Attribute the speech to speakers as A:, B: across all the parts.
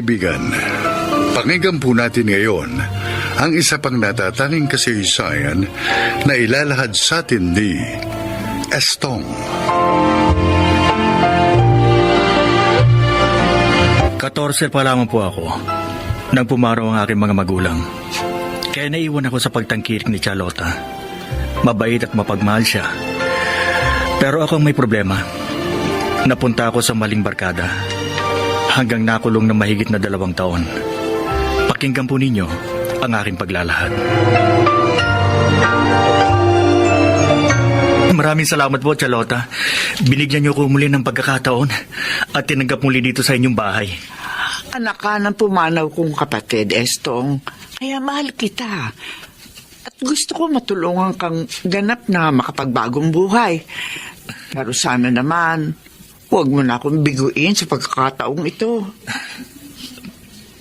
A: kaibigan, pakinggan po natin ngayon ang isa pang natatanging kasaysayan na ilalahad sa atin ni Estong.
B: 14 pa lamang po ako nang pumaraw ang aking mga magulang. Kaya naiwan ako sa pagtangkilik ni Charlotta. Mabait at mapagmahal siya. Pero ako ang may problema. Napunta ako sa maling barkada hanggang nakulong na mahigit na 2 taon. Pakinggan po ninyo ang aking paglalahad. Maraming salamat po, Charlotta. Binigyan niyo ko muli ng pagkakataon at tinanggap muli dito sa inyong bahay.
C: Anak ka ng pumanaw kong kapatid, Estong. Kaya mahal kita. At gusto ko matulungan kang ganap na makapagbagong buhay. Pero sana naman, huwag mo na akong biguin sa pagkakataong ito.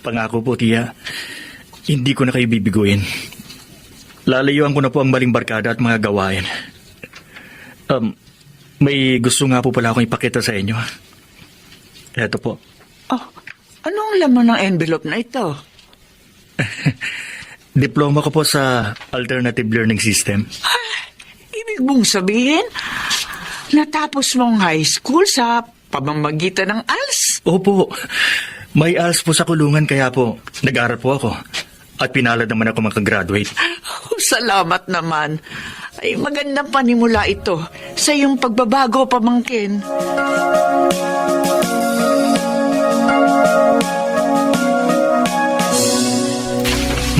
B: Pangako po, Tia. Hindi ko na kayo bibiguin. Lalayuan ko na po ang maling barkada at mga gawain. May gusto nga po pala akong ipakita sa inyo. Eto po.
C: Oh, anong laman ng envelope na ito?
B: Diploma ko po sa Alternative Learning System.
C: Ibig mong sabihin, natapos mong high school sa pamamagitan ng ALS?
B: Opo. May ALS po sa kulungan kaya po nag-aral po ako. At pinalad naman ako makagraduate.
C: Oh, salamat naman. Ay, magandang panimula ito sa iyong pagbabago, pamangkin.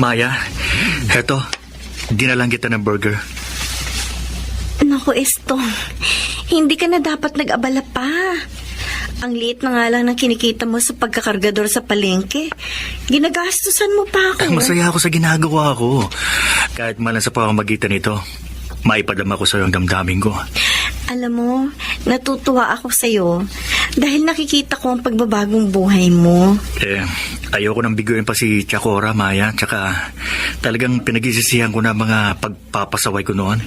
B: Maya, heto, dinalang kita ng burger.
D: Naku, Estong, hindi ka na dapat nag-abala pa. Ang liit na nga lang ng kinikita mo sa pagkakargador sa palengke. Ginagastusan mo pa ako.
B: Masaya ako sa ginagawa ko. Kahit malang sa pamamagitan nito, maipadama ko sa iyong damdamin ko.
D: Alam mo, natutuwa ako sa'yo dahil nakikita ko ang pagbabagong buhay mo.
B: Ayoko nang biguin pa si Chakora, Maya. Tsaka talagang pinagsisisihan ko na mga pagpapasaway ko noon.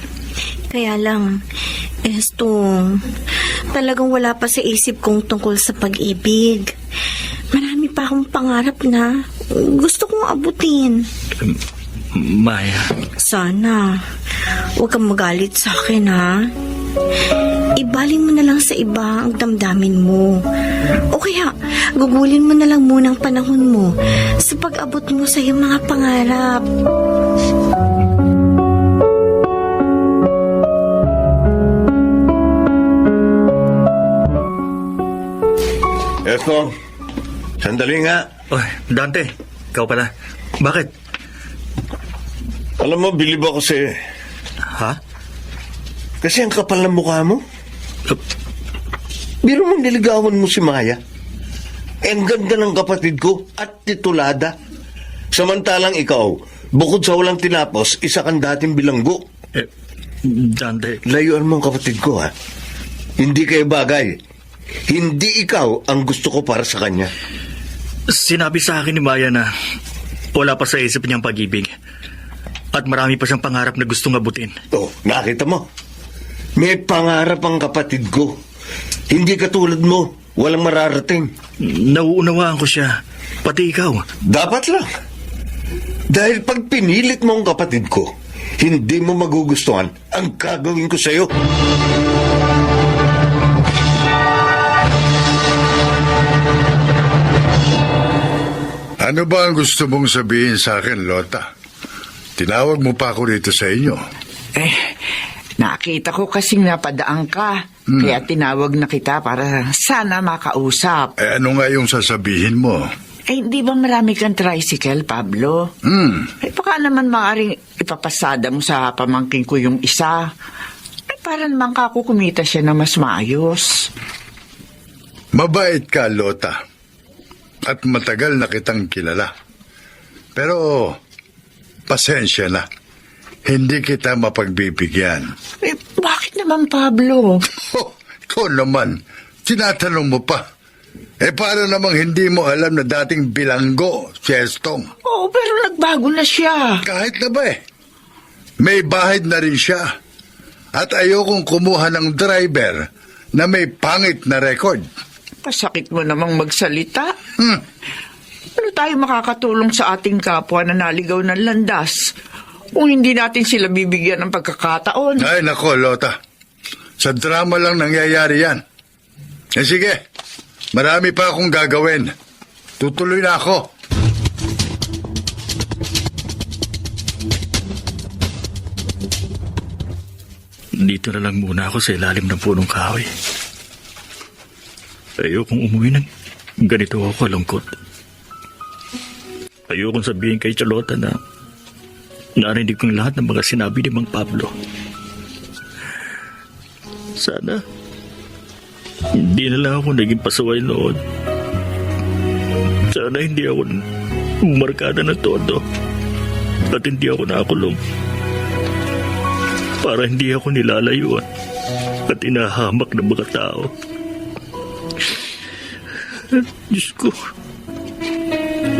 D: Kaya lang, Estong, talagang wala pa sa isip kong tungkol sa pag-ibig. Marami pa akong pangarap na gusto kong abutin.
B: Maya.
D: Sana, huwag kang magalit sa akin, ha? Ibaling mo na lang sa iba ang damdamin mo. O kaya, gugulin mo na lang muna ang panahon mo sa pag-abot mo sa iyong mga pangarap.
E: Estong, sandali nga.
B: Oh, Dante, ikaw pala. Bakit?
E: Alam mo, bilib ako sa'yo.
B: Ha?
E: Kasi ang kapal ng mukha mo. Biro mo niligawan mo si Maya. Ang ganda ng kapatid ko at titulada. Samantalang ikaw, bukod sa walang tinapos, isa kang dating bilanggo.
B: Dante.
E: Layuan mo ang kapatid ko, ha? Hindi kayo bagay. Hindi ikaw ang gusto ko para sa kanya.
B: Sinabi sa akin ni Maya na wala pa sa isip niyang pag-ibig. At marami pa siyang pangarap na gustong abutin.
E: Oh, nakita mo? May pangarap ang kapatid ko. Hindi katulad mo. Walang mararating.
B: Nauunawaan ko siya. Pati ikaw.
E: Dapat lang. Dahil pag pinilit mo ang kapatid ko, hindi mo magugustuhan ang gagawin ko sa'yo.
A: Ano ba ang gusto mong sabihin sa akin, Lota? Tinawag mo pa ako dito sa inyo.
C: Nakita ko kasing napadaan ka. Kaya tinawag na kita para sana makausap.
A: Ano nga yung sasabihin mo?
C: Hindi ba marami kang tricycle, Pablo? Baka naman maaaring ipapasada mo sa pamangkin ko yung isa. Para naman kumita siya na mas maayos.
A: Mabait ka, Lota. At matagal na kitang kilala. Pero, pasensya na. Hindi kita mapagbibigyan.
C: Bakit naman, Pablo?
A: Oh, ikaw naman. Tinatanong mo pa. Para namang hindi mo alam na dating bilanggo si Estong.
C: Oo, pero nagbago na siya.
A: Kahit na ba may bahay na rin siya. At ayokong kumuha ng driver na may pangit na record.
C: Pasakit mo namang magsalita. tayo makakatulong sa ating kapwa na naligaw ng landas kung hindi natin sila bibigyan ng pagkakataon?
A: Ay, nako, Lota. Sa drama lang nangyayari yan. Sige, marami pa akong gagawin. Tutuloy na ako.
B: Dito na lang muna ako sa ilalim ng punong kahoy. Ayokong umuwi ng ganito ako kalungkot. Ayokong sabihin kay Charlotta na narinig kong lahat ng mga sinabi ni Mang Pablo. Sana hindi na lang ako naging pasaway noon. Sana hindi ako markada ng todo at hindi ako nakakulong. Para hindi ako nilalayuan at inahamak ng mga tao. Diyos ko,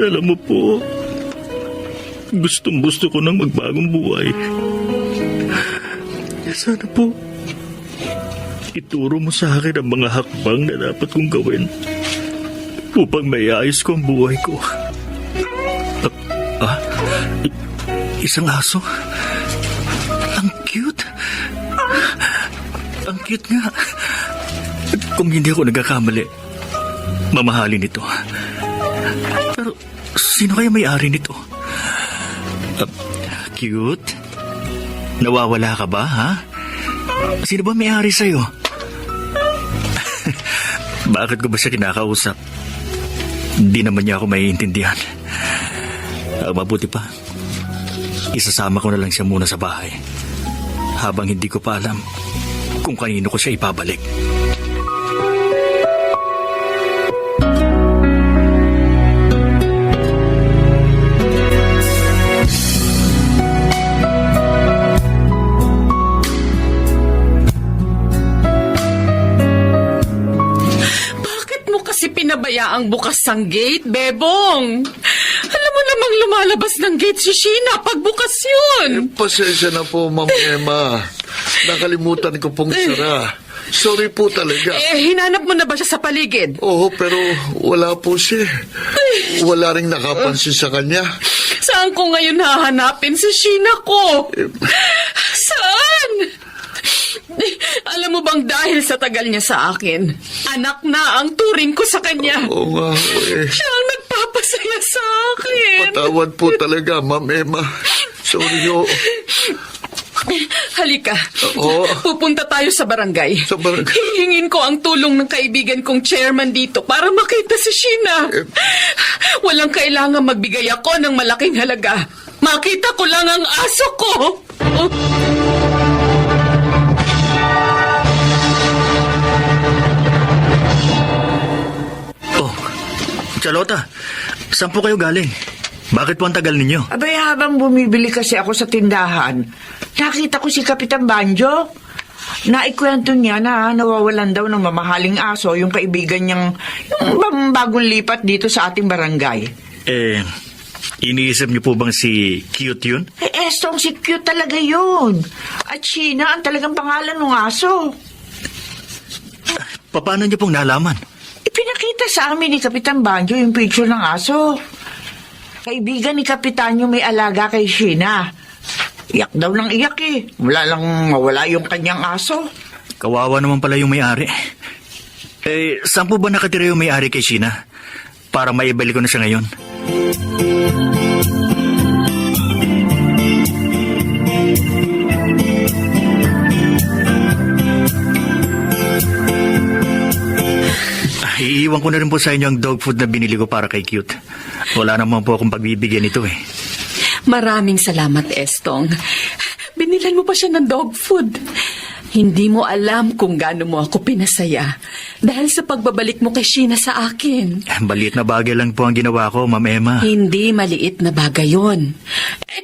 B: alam mo po, gustong-gusto ko ng magbagong buhay. Sana po, ituro mo sa akin ang mga hakbang na dapat kong gawin upang maiayos ko ang buhay ko. Isang aso? Ang cute. Ang cute nga. Kung hindi ako nagkakamali, mamahalin ito. Pero sino kaya may-ari nito? Cute? Nawawala ka ba, ha? Sino ba may-ari sa'yo? Bakit ko ba siya kinakausap? Hindi naman niya ako maiintindihan. Mabuti pa, isasama ko na lang siya muna sa bahay habang hindi ko pa alam kung kanino ko siya ipabalik.
F: Pinabayaang bukas ang gate, Bebong. Alam mo namang lumalabas ng gate si Sheena pag bukas yun.
G: Pasensya na po, Ma'am Emma. Nakalimutan ko pong sara. Sorry po talaga.
F: Hinanap mo na ba siya sa paligid?
G: Oo, pero wala po siya. Wala ring nakapansin sa kanya.
F: Saan ko ngayon hahanapin si Sheena ko? Saan? Alam mo bang dahil sa tagal niya sa akin, anak na ang turing ko sa kanya.
G: Oo nga,
F: Siya ang nagpapasaya sa akin.
G: Patawad po talaga, Ma'am Emma. Sorry ho.
F: Halika.
G: Oo.
F: Pupunta tayo sa barangay.
G: Sa barangay?
F: Hihingin ko ang tulong ng kaibigan kong chairman dito para makita si Sheena. Walang kailangan magbigay ako ng malaking halaga. Makita ko lang ang aso ko.
B: Charlotta, saan po kayo galing? Bakit po ang tagal ninyo?
C: Abay, habang bumibili kasi ako sa tindahan, nakita ko si Kapitan Banjo. Naikwento niya na nawawalan daw ng mamahaling aso yung kaibigan niyang yung bagong lipat dito sa ating barangay.
B: Iniisip niyo po bang si Cute yun?
C: Estong si Cute talaga yun. At Sheena ang talagang pangalan ng aso.
B: Paano niyo pong nalaman?
C: Ipinakita sa amin ni Kapitan Banjo yung picture ng aso. Kaibigan ni Kapitan yung may alaga kay Sheena. Iyak daw ng iyak eh. Wala lang mawala yung kanyang aso.
B: Kawawa naman pala yung may-ari. Saan po ba nakatira yung may-ari kay Sheena? Para maibalik ko na siya ngayon. Iiwan ko na rin po sa inyo ang dog food na binili ko para kay Cute. Wala naman po akong pagbibigyan ito eh.
F: Maraming salamat, Estong. Binilan mo pa siya ng dog food. Hindi mo alam kung gaano mo ako pinasaya dahil sa pagbabalik mo kay Sheena sa akin.
B: Maliit na bagay lang po ang ginawa ko, Ma'am Emma.
F: Hindi maliit na bagay yun.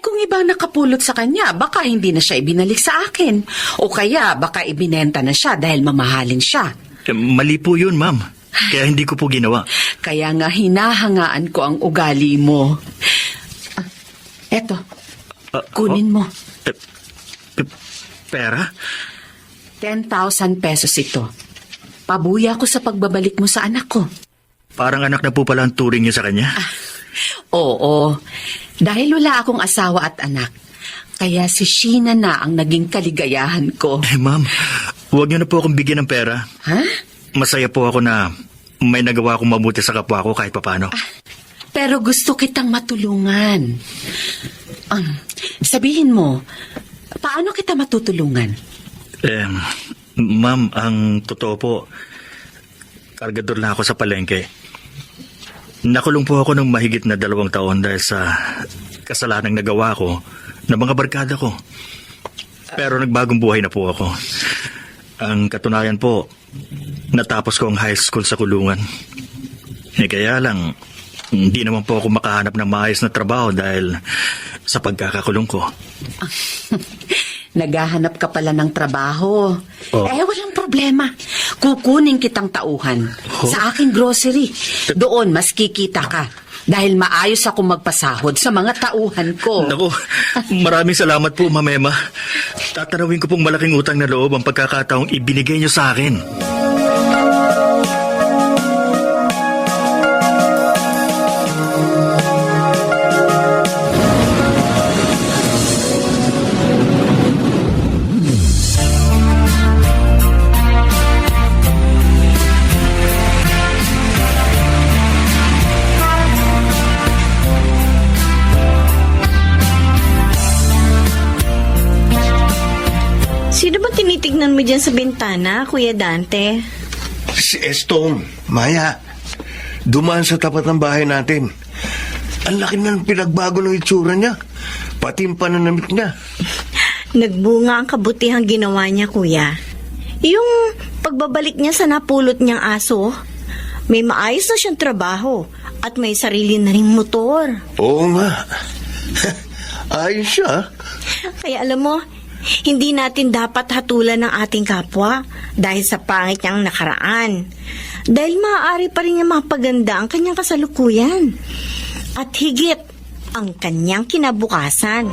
F: Kung ibang nakapulot sa kanya, baka hindi na siya ibinalik sa akin. O kaya baka ibinenta na siya dahil mamahalin siya.
B: Mali po yun, Ma'am. Kaya hindi ko po ginawa.
F: Kaya nga hinahangaan ko ang ugali mo. Eto, kunin mo.
B: Pera?
F: 10,000 pesos ito. Pabuya ko sa pagbabalik mo sa anak ko.
B: Parang anak na po pala ang turing niyo sa kanya.
F: Oo, dahil wala akong asawa at anak. Kaya si Sheena na ang naging kaligayahan ko.
B: Ma'am, huwag niyo na po akong bigyan ng pera.
F: Ha?
B: Masaya po ako na may nagawa akong mabuti sa kapwa ko kahit papano.
F: Pero gusto kitang matulungan. Sabihin mo, paano kita matutulungan?
B: Ma'am, ang totoo po, kargador na ako sa palengke. Nakulong po ako ng mahigit na 2 taon dahil sa kasalanang nagawa ko ng mga barkada ko. Pero nagbagong buhay na po ako. Ang katunayan po, natapos ko ang high school sa kulungan. Kaya lang, hindi naman po ako makahanap ng maayos na trabaho dahil sa pagkakakulong ko.
F: Naghahanap ka pala ng trabaho.
B: Oh.
F: Walang problema. Kukunin kitang tauhan sa aking grocery. Doon mas kikita ka. Dahil maayos ako magpasahod sa mga tauhan ko.
B: Naku, maraming salamat po, Ma'am Emma. Tatanawin ko pong malaking utang na loob ang pagkakataong ibinigay niyo sa akin.
D: Sino ba tinitignan mo dyan sa bintana, Kuya Dante?
E: Si Estong, Maya, dumaan sa tapat ng bahay natin. Ang laki na ng pinagbago ng itsura niya. Pati yung pananamit niya.
D: Nagbunga ang kabutihang ginawa niya, Kuya. Yung pagbabalik niya sa napulot niyang aso, may maayos na siyang trabaho at may sarili na ring motor.
E: Oo nga. Ayos siya.
D: Kaya alam mo, hindi natin dapat hatulan ng ating kapwa dahil sa pangit niyang nakaraan. Dahil maaari pa rin niya mapaganda ang kanyang kasalukuyan. At higit ang kanyang kinabukasan.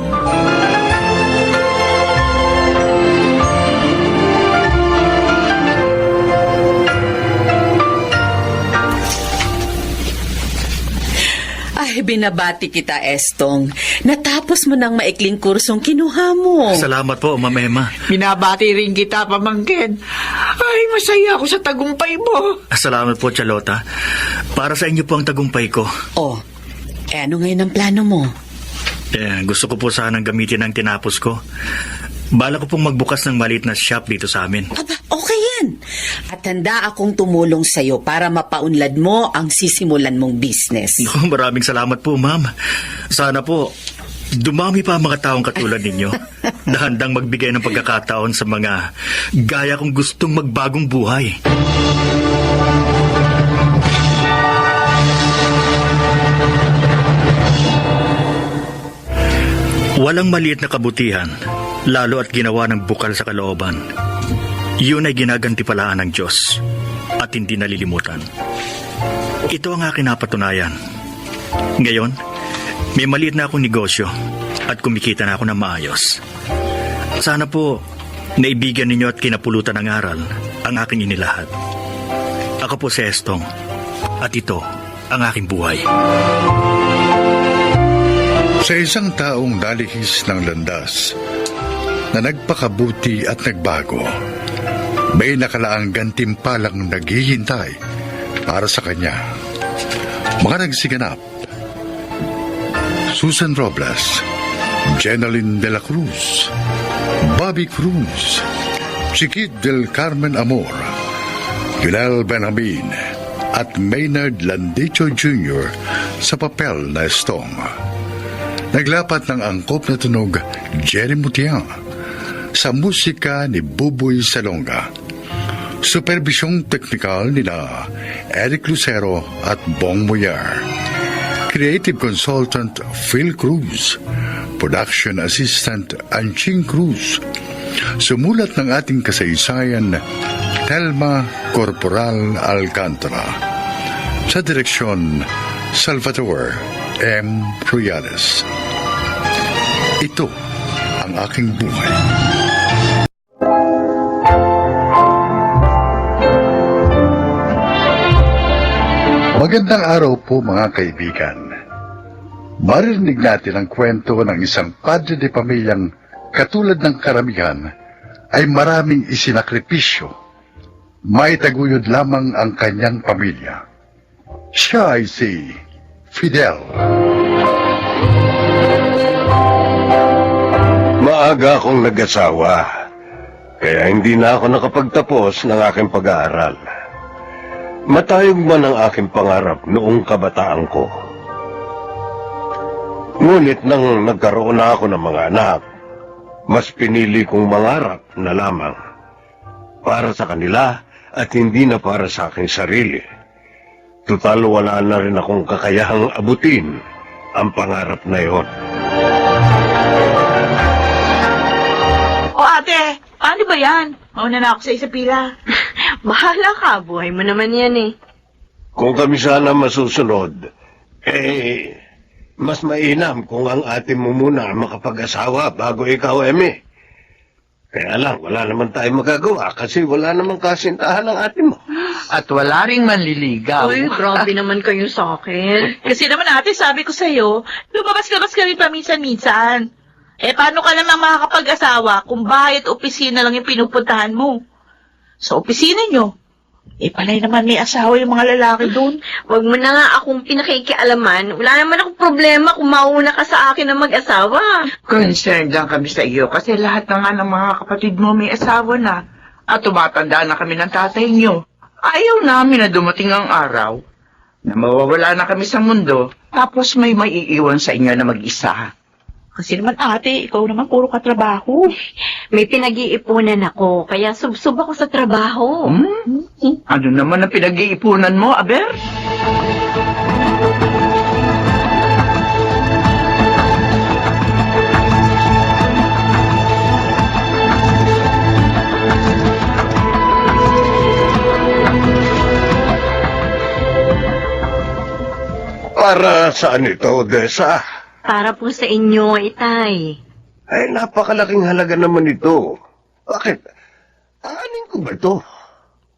F: Ay, binabati kita, Estong. Natapos mo ng maikling kursong kinuha mo.
B: Salamat po, Ma'am Emma.
C: Binabati rin kita, pamangkin. Ay, masaya ako sa tagumpay mo.
B: Salamat po, Charlotta. Para sa inyo po ang tagumpay ko.
F: Oh, ano ngayon ang plano mo?
B: Gusto ko po sanang gamitin ang tinapos ko. Bala ko pong magbukas ng maliit na shop dito sa amin.
F: Aba, okay yan. At handa akong tumulong sa'yo para mapaunlad mo ang sisimulan mong business.
B: Maraming salamat po, Ma'am. Sana po, dumami pa ang mga taong katulad ninyo na handang magbigay ng pagkakataon sa mga gaya kong gustong magbagong buhay. Walang maliit na kabutihan, lalo at ginawa ng bukal sa kalooban. Yun ay ginagantipalaan ng Diyos at hindi nalilimutan. Ito ang aking napatunayan. Ngayon, may maliit na akong negosyo at kumikita na ako ng maayos. Sana po, naibigyan ninyo at kinapulutan ng aral ang aking inilahad. Ako po si Estong at ito ang aking buhay.
A: Sa isang taong nalihis ng landas na nagpakabuti at nagbago, may nakalaang gantimpalang naghihintay para sa kanya. Mga nagsiganap: Susan Robles, Jeneline de la Cruz, Bobby Cruz, Chiquit del Carmen Amor, Yunel Benjamin, at Maynard Landicho Jr. sa papel na Estong. Naglapat ng angkop na tunog Jerry Mutiang sa musika ni Buboy Salonga. Supervisyong teknikal nila Eric Lucero at Bong Muyar. Creative Consultant Phil Cruz. Production Assistant Anching Cruz. Sumulat ng ating kasaysayan Telma Corporal Alcantara. Sa direksyon Salvatore M. Proyales. Ito ang aking buhay. Magandang araw po mga kaibigan. Marinig natin ang kwento ng isang padre de pamilyang katulad ng karamihan ay maraming isinakripisyo. May taguyod lamang ang kanyang pamilya. Siya ay si Fidel.
E: Maaga akong nag-asawa, kaya hindi na ako nakapagtapos ng aking pag-aaral. Matayog man ang aking pangarap noong kabataan ko. Ngunit nang nagkaroon na ako ng mga anak, mas pinili kong mangarap na lamang para sa kanila at hindi na para sa aking sarili. Tutal wala na rin akong kakayahang abutin ang pangarap na yon.
H: O ate, paano ba yan? Mauna na ako sa isa pila.
D: Bahala ka, buhay mo naman yan eh.
E: Kung kami sana masusunod, mas mainam kung ang ate mo muna makapag-asawa bago ikaw, Eme. Kaya lang, wala naman tayong magagawa kasi wala namang kasintahan ng ate mo.
C: At wala ring manliligaw.
D: Uy, grabe naman kayo sa akin.
H: Kasi naman ate, sabi ko sa'yo, lumabas-labas ka rin paminsan-minsan. Paano ka naman makakapag-asawa kung bahay at opisina lang yung pinupuntahan mo? Sa opisina nyo, palay naman may asawa yung mga lalaki doon.
D: Huwag mo na nga akong pinakikialaman. Wala naman akong problema kung mauna ka sa akin na mag-asawa.
C: Concerned lang kami sa iyo kasi lahat na nga ng mga kapatid mo may asawa na. At tumatanda na kami ng tatay niyo. Ayaw namin na dumating ang araw na mawawala na kami sa mundo tapos may maiiwan sa inyo na mag-isa.
H: Kasi naman ate, ikaw naman puro katrabaho.
D: May pinag-iipunan ako, kaya subsub ako sa trabaho.
C: Ano naman ang pinag-iipunan mo, Aber?
E: Para saan ito, Desa?
D: Para po sa inyo, Itay.
E: Ay, napakalaking halaga naman ito. Bakit? Aanin ko ba ito?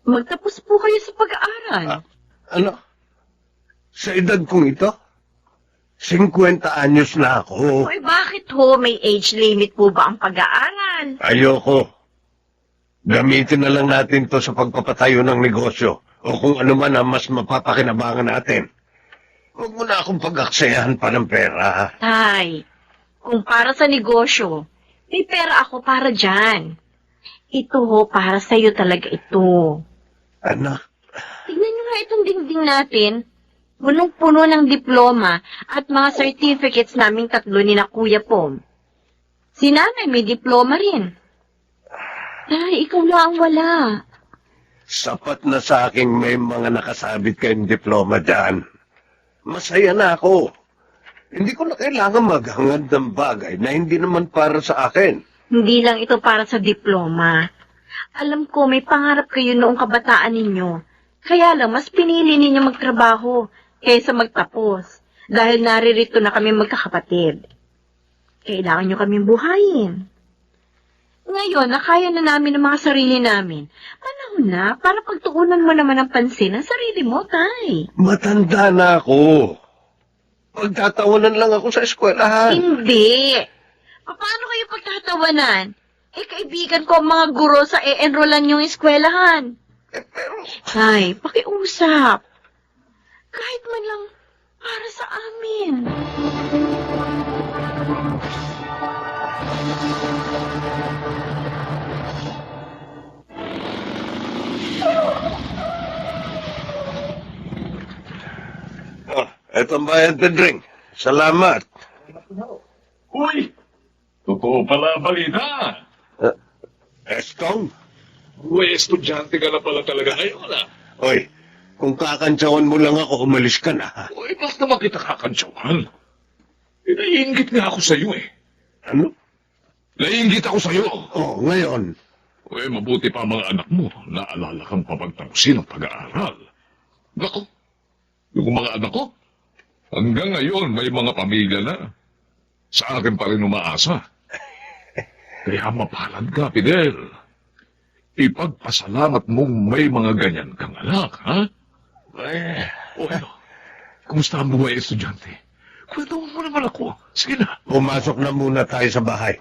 D: Magtapos po kayo sa pag-aaral.
E: Ano? Sa edad kong ito? 50 anyos na ako.
D: Uy, bakit ho? May age limit po ba ang pag-aaral?
E: Ayoko. Gamitin na lang natin to sa pagpapatayo ng negosyo o kung ano man ang mas mapapakinabangan natin. Huwag mo na akong pag-aksayahan pa ng pera.
D: Tay, kung para sa negosyo, may pera ako para dyan. Ito ho, para sa'yo talaga ito.
E: Anak,
D: Tignan nyo nga itong dingding natin. Punong-puno ng diploma at mga certificates naming tatlo ni na Kuya Pom. Si nanay may diploma rin. Tay, ikaw lang ang wala.
E: sapat na sa aking may mga nakasabit kayong diploma dyan. Masaya na ako. Hindi ko na kailangan maghangad ng bagay na hindi naman para sa akin.
D: Hindi lang ito para sa diploma. Alam ko may pangarap kayo noong kabataan ninyo. Kaya lang mas pinili ninyo magtrabaho kaysa magtapos. Dahil naririto na kami magkakapatid. Kailangan nyo kaming buhayin. Ngayon, nakaya na namin ang mga sarili namin. Panahon na para pagtuunan mo naman ang pansin ang sarili mo, Tay.
E: Matanda na ako. Pagtatawanan lang ako sa eskwelahan.
D: Hindi. Paano kayo pagtatawanan? Kaibigan ko ang mga guro sa e-enrollan yung eskwelahan. Tay, pakiusap. Kahit man lang para sa amin.
E: Etong bayad na drink. Salamat.
I: Uy! Totoo pala ang balita.
E: Estong?
I: Uy, estudyante ka na pala talaga ngayon, ah.
E: Oy, kung kakantsawan mo lang ako, umalis ka na.
I: Uy, bakit naman kita kakantsawan? Naiingit nga ako sa'yo, eh.
E: Ano?
I: Naiingit ako sa'yo.
E: Oh, ngayon.
I: Uy, mabuti pa ang mga anak mo. Naalala kang papagtapusin ang pag-aaral. Naku, yung mga anak ko, hanggang ngayon may mga pamilya na. Sa akin pa rin umaasa. Kaya mapalad ka, Fidel. Ipagpasalamat mong may mga ganyan kang anak, ha?
E: Eh,
I: O ano? Kumusta ang buhay estudyante? Kwento mo naman ako. Sige na.
E: Pumasok na muna tayo sa bahay.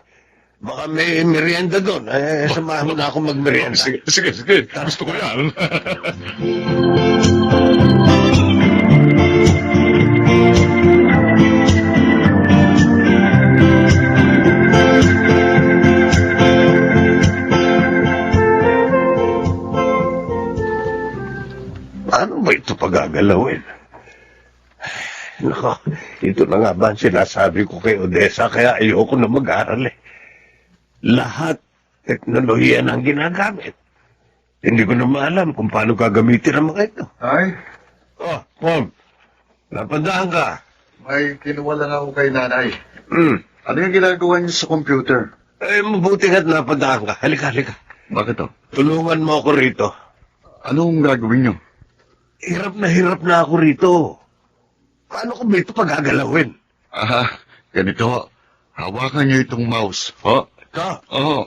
E: Baka may merienda doon. Samahan mo na ako magmerienda.
I: Sige. Gusto ko yan.
E: Paano ba ito pagagalawin? Nako, ito na nga ba ang sinasabi ko kay Odessa, kaya ayoko na mag-aral eh. Lahat teknolohiya na ang ginagamit. Hindi ko na maalam kung paano gagamitin ang mga ito.
A: Ay,
E: Oh, Mom, napadaan ka.
A: may kinuha lang ako kay nanay.
E: Hmm.
A: Ano yung ginagawa niyo sa computer?
E: Mabuti nga't napadaan ka. Halika.
A: Bakit to?
E: Tulungan mo ako rito.
A: Anong gagawin niyo?
E: Hirap na ako rito. Paano ko ba ito pagagalawin?
A: Ganito. Hawakan niyo itong mouse. Oh,
E: Ito.
A: oo.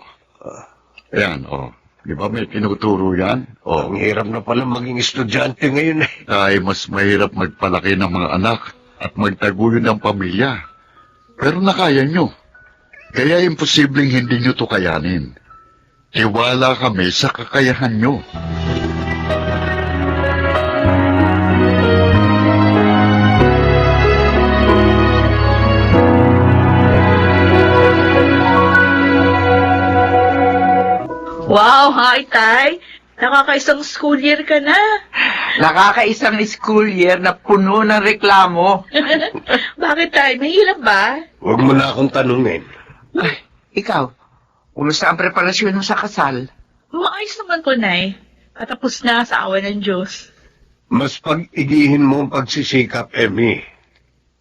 A: Ayan, oh. Di ba may tinuturo yan?
E: Ang hirap na pala maging estudyante ngayon eh.
A: Ay, mas mahirap magpalaki ng mga anak at magtaguyod ng pamilya. Pero nakaya nyo. Kaya imposibleng hindi nyo to kayanin. Tiwala kami sa kakayahan nyo.
H: Wow, hi, Tay. Nakakaisang school year ka na.
C: Nakakaisang school year na puno ng reklamo.
H: Bakit, Tay? Mahirap ba?
E: Huwag mo na akong tanungin.
C: Ay, ikaw, kumusta ang preparasyon mo sa kasal?
H: Maayos naman ko, Nay. Patapos na sa awa ng Diyos.
E: Mas pag-igihin mo ang pagsisikap, Emmy.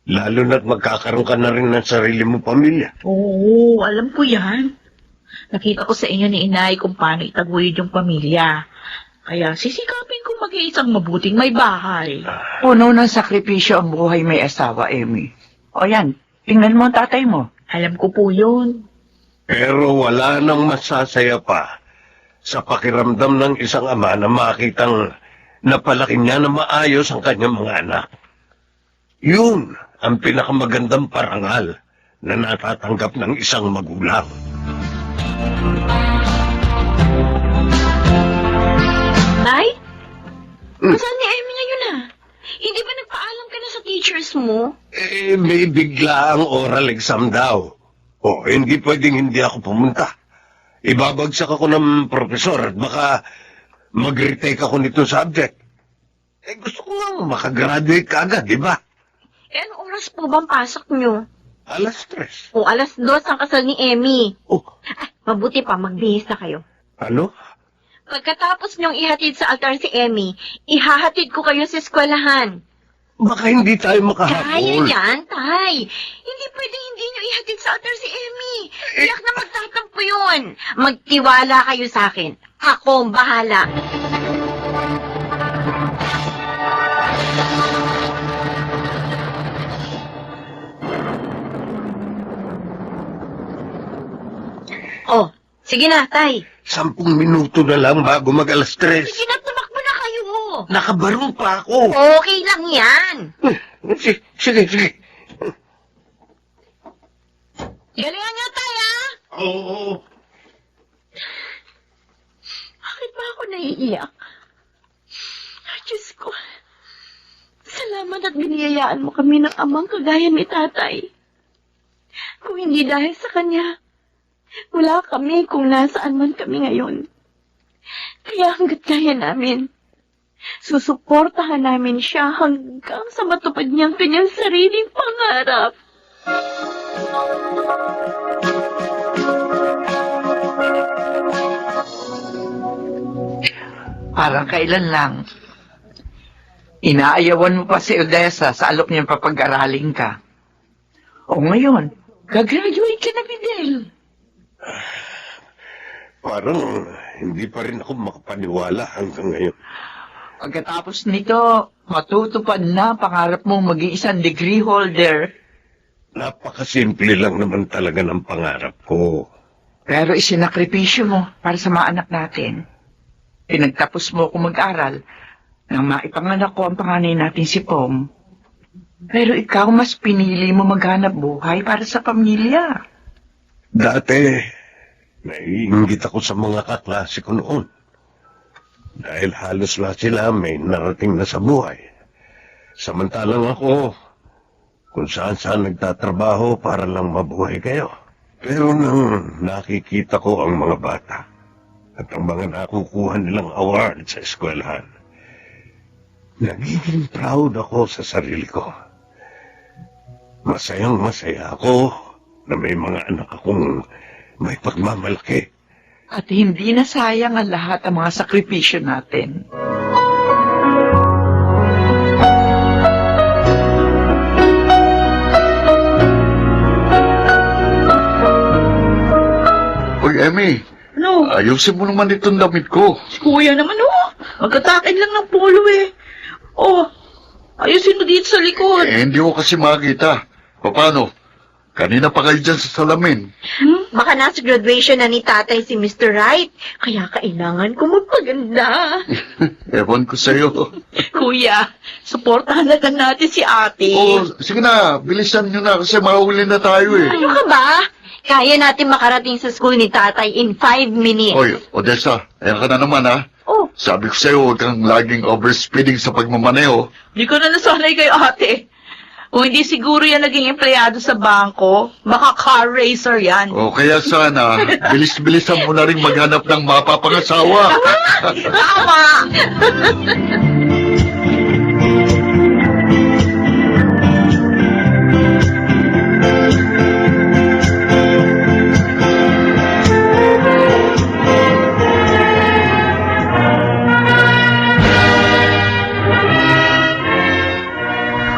E: Lalo na't magkakaroon ka na rin ng sarili mong pamilya.
H: Oo, alam ko yan. Nakita ko sa inyo ni Inay kung paano itaguyod yung pamilya. Kaya sisikapin kong mag-iisang mabuting may bahay.
C: Puno ng sakripisyo ang buhay may asawa, Emmy. O yan, tingnan mo ang tatay mo.
H: Alam ko po yun.
E: Pero wala nang masasaya pa sa pakiramdam ng isang ama na makitang napalaki niya na maayos ang kanyang mga anak. Yun ang pinakamagandang parangal na natatanggap ng isang magulang.
D: Tay? Saan ni Emmy ngayon ah? Hindi ba nagpaalam ka na sa teachers mo?
E: May bigla ang oral exam daw. Hindi pwedeng hindi ako pumunta. Ibabagsak ako ng profesor at baka mag-retake ako nitong subject. Gusto ko nga makagraduate ka agad, di ba?
D: Anong oras po bang pasok nyo?
E: 3:00.
D: O 2:00 ang kasal ni Emmy.
E: Oh,
D: Mabuti pa, magbihis na kayo.
E: ano?
D: Pagkatapos niyong ihatid sa altar si Emmy, ihahatid ko kayo sa eskwelahan.
E: Baka hindi tayo
D: Kaya
E: makahabol.
D: yan, Tay. Hindi pwedeng hindi niyo ihatid sa altar si Emmy. Tiyak na magtatampo yun. Magtiwala kayo sa akin. Ako ang bahala. Oh, sige na, Tay.
E: 10 minuto na lang bago mag-3:00.
D: Sige na, tumakbo na kayo.
E: Nakabaro pa ako.
D: Okay lang yan.
E: Sige.
D: Galingan niyo, Tay, ah.
E: Oo.
D: Bakit ba ako naiiyak? Diyos ko. Salamat at biniyayaan mo kami ng amang kagaya ni tatay. Kung hindi dahil sa kanya, wala kami kung nasaan man kami ngayon. Kaya hanggat kaya namin, susuportahan namin siya hanggang sa matupad niyang kanyang sariling pangarap.
C: Parang kailan lang. Inaayawan mo pa si Odessa sa alok niyang papag-aralin ka. O ngayon, gagraduate ka na, Fidel.
E: Parang hindi pa rin ako makapaniwala hanggang ngayon.
C: Pagkatapos nito, matutupad na pangarap mong maging isang degree holder.
E: Napakasimple lang naman talaga ng pangarap ko.
C: Pero isinakripisyo mo para sa mga anak natin. Pinagtapos mo ako mag-aral nang maipanganak ko ang panganay natin si Pom. Pero ikaw mas pinili mo maghanap buhay para sa pamilya.
E: Dati, naiingit ako sa mga kaklase ko noon. Dahil halos lahat sila may narating na sa buhay. Samantalang ako, kung saan-saan nagtatrabaho para lang mabuhay kayo. Pero nang nakikita ko ang mga bata at ang mga nakukuha nilang award sa eskwelahan, nagiging proud ako sa sarili ko. Masayang masaya ako na may mga anak akong may pagmamalaki.
C: At hindi na sayang ang lahat ng mga sakripisyo natin.
A: Uy, Emmy,
H: Ano?
A: ayusin mo naman itong damit ko.
H: Si kuya naman, oh. Magkatakin lang ng polo eh. Oh, ayusin mo dito sa likod.
A: Hindi ko kasi makita. Paano? Kanina pa kayo dyan sa salamin.
D: Baka nasa graduation na ni tatay si Mr. Wright. Kaya kailangan ko magpaganda.
A: Ewan ko sa'yo.
H: Kuya, suportahan na lang natin si ate.
A: Oh, sige na, bilisan nyo na kasi mahuli na tayo eh.
D: Ano ka ba? Kaya natin makarating sa school ni tatay in 5 minutes.
A: Oy, Odessa, ayan ka na naman ha.
D: Oh.
A: Sabi ko sa'yo, huwag kang laging overspeeding sa pagmamaneho.
H: Di ko na nasanay kay ate. Kung hindi siguro yan naging empleyado sa bangko, baka car racer yan.
A: O kaya sana, bilis-bilisan mo na rin maghanap ng mapapangasawa.
H: Tama!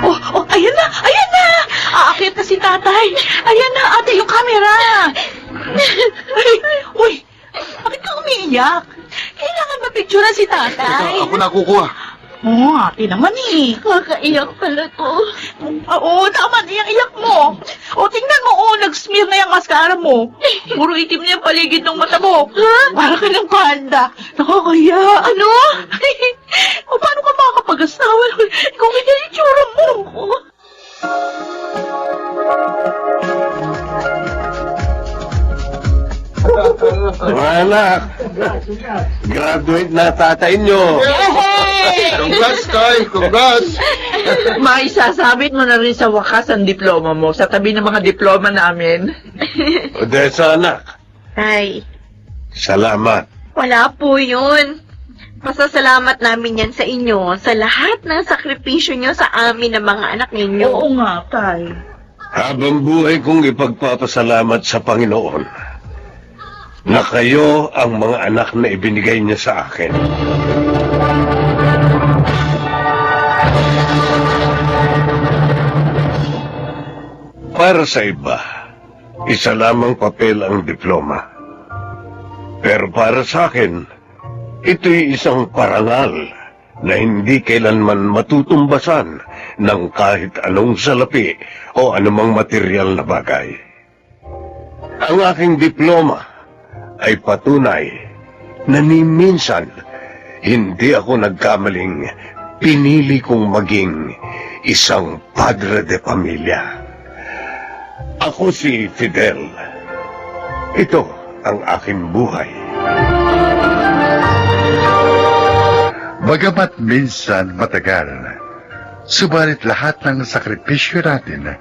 H: Oh, ayan na! Ayan na! Aakit na si tatay! Ayan na, ate, yung camera! Uy, bakit ka umiiyak? Kailangan mapicturean si tatay.
A: Ako na kukuha.
H: Oo, ate naman eh.
D: Kakaiyak pala to.
H: Oo, tama na yung iyak mo. O, tingnan mo, nag-smear na yung mascara mo. Puro itim na yung paligid ng mata mo. Ha? Para ka ng panda. Nakakaya. Ano? O, paano ka makakapag-asawa? Ikaw ganyan yung tsura mo.
E: Mga anak, graduate na tatay nyo.
A: Congrats, Tay! Congrats!
C: Maisasabit mo na rin sa wakas ang diploma mo sa tabi ng mga diploma namin.
E: Odessa, anak,
D: Tay,
E: salamat.
D: wala po yun. Pasasalamat namin yan sa inyo sa lahat ng sakripisyo nyo sa amin ng mga anak ninyo.
H: Oo nga, tay.
E: Habang buhay kong ipagpapasalamat sa Panginoon na kayo ang mga anak na ibinigay niya sa akin. Para sa iba, isa lamang papel ang diploma. Pero para sa akin, ito'y isang parangal na hindi kailanman matutumbasan ng kahit anong salapi o anumang material na bagay. Ang aking diploma ay patunay na ni minsan hindi ako nagkamaling pinili kong maging isang padre de pamilya. Ako si Fidel. Ito ang aking buhay.
A: Bagamat minsan matagal, subalit lahat ng sakripisyo natin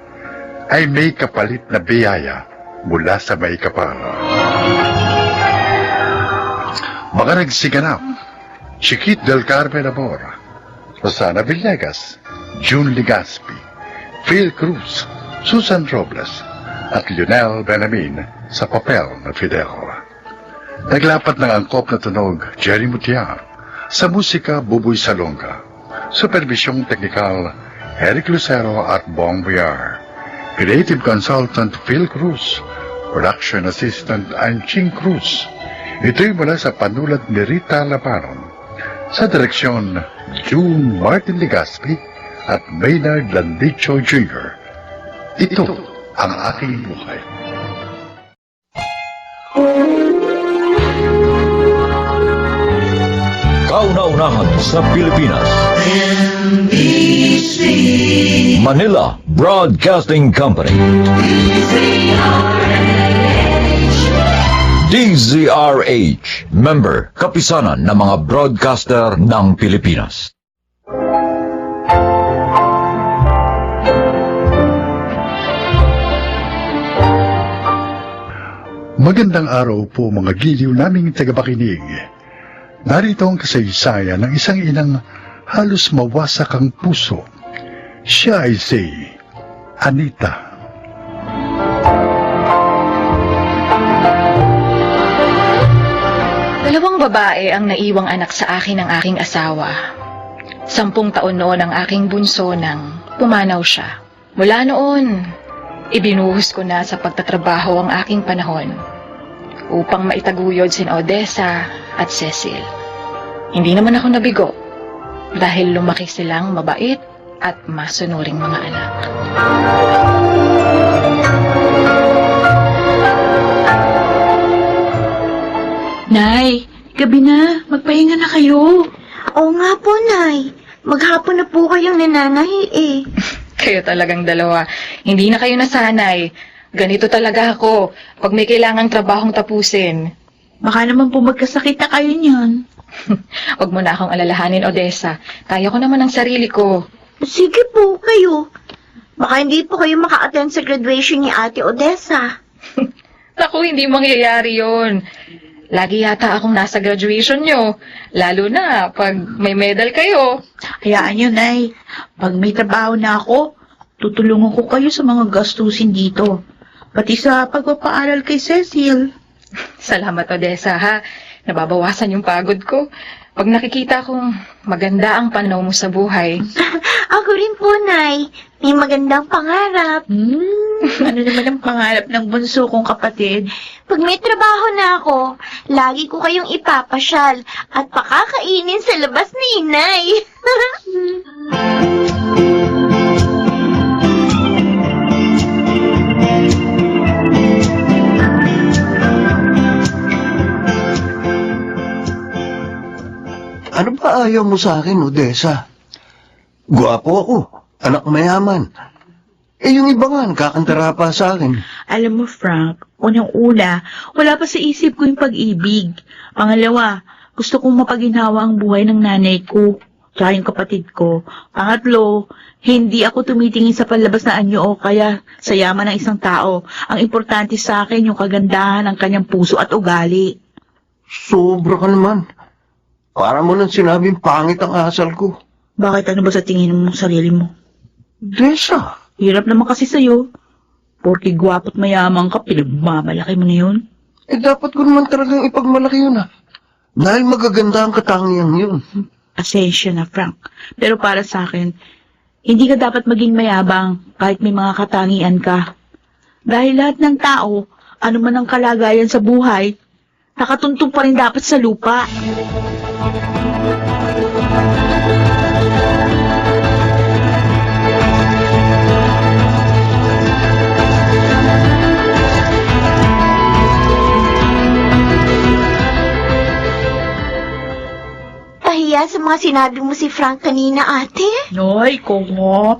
A: ay may kapalit na biyaya mula sa may kapal. Mga nagsiganap, Chiquit del Carmen Amor, Rosana Villegas, June Ligaspi, Phil Cruz, Susan Robles, at Lionel Benamin sa papel na Fidel. Naglapat ng angkop na tunog, Jerry Mutiar, sa musika, Buboy Salonga, supervisyong teknikal, Eric Lucero at Bong Villar, creative consultant, Phil Cruz, production assistant, Anching Cruz. Ito'y mula sa panulat ni Rita Laparon, sa direksyon, June Martin Ligaspi at Maynard Landicho Jr. Ito ang aking buhay.
J: kauna-unahan sa Pilipinas. Manila Broadcasting Company. DZRH, member, kapisanan ng mga broadcaster ng Pilipinas.
A: Magandang araw po mga giliw naming tagapakinig. Narito ang kasaysayan ng isang inang halos mawasak ang puso. Siya ay si Anita.
K: Dalawang babae ang naiwang anak sa akin ng aking asawa. 10 taon noon ang aking bunso nang pumanaw siya. Mula noon, ibinuhos ko na sa pagtatrabaho ang aking panahon upang maitaguyod sin Odessa at Cecil. Hindi naman ako nabigo dahil lumaki silang mabait at masunuring mga anak.
H: Nay, gabi na. Magpahinga na kayo.
D: Oo nga po, Nay. Maghapon na po kayong nananahi eh.
K: Kayo talagang dalawa. Hindi na kayo nasanay. Ganito talaga ako pag may kailangang trabahong tapusin.
H: Baka naman po magkasakit na kayo niyan.
K: Huwag mo na akong alalahanin, Odessa. Kaya ko naman ang sarili ko.
D: Sige po kayo. Baka hindi po kayo maka-attend sa graduation ni Ate Odessa.
K: Naku, hindi mangyayari yon. Lagi yata akong nasa graduation nyo. Lalo na pag may medal kayo.
H: Hayaan nyo, Nay. Pag may trabaho na ako, tutulungan ko kayo sa mga gastusin dito. Pati sa pagpapaaral kay Cecil.
K: Salamat, Odessa, ha? Nababawasan yung pagod ko. Pag nakikita kong maganda ang pananaw mo sa buhay.
D: Ako rin po, Nay. May magandang pangarap.
H: Ano naman ang pangarap ng bunso kong kapatid?
D: Pag may trabaho na ako, lagi ko kayong ipapasyal at pakakainin sa labas ni Inay.
E: Ano ba ayaw mo sa akin, Odessa? Guwapo ako, anak mayaman. Yung iba nga, nakakantara pa sa akin.
H: Alam mo, Frank, unang-una, wala pa sa isip ko yung pag-ibig. Pangalawa, gusto kong mapaginhawa ang buhay ng nanay ko, tsaka yung kapatid ko. Pangatlo, hindi ako tumitingin sa panlabas na anyo o kaya sa yaman ng isang tao. Ang importante sa akin yung kagandahan ng kanyang puso at ugali.
E: Sobra ka naman. Para mo nang sinabing pangit ang asal ko.
H: Bakit ano ba sa tingin mo sa sarili mo?
E: Odessa,
H: Hirap naman kasi sa'yo. Porke gwapo't mayaman ka, pinagmamalaki mo na yun.
E: dapat ko naman talagang ipagmalaki yun Dahil magaganda ang katangiang yun.
H: Asensya na, Frank. Pero para sa akin, hindi ka dapat maging mayabang kahit may mga katangian ka. Dahil lahat ng tao, ano man ang kalagayan sa buhay, nakatuntong pa rin dapat sa lupa.
D: Pahiya sa mga sinabi mo si Frank kanina, ate.
H: Noy, ko nga.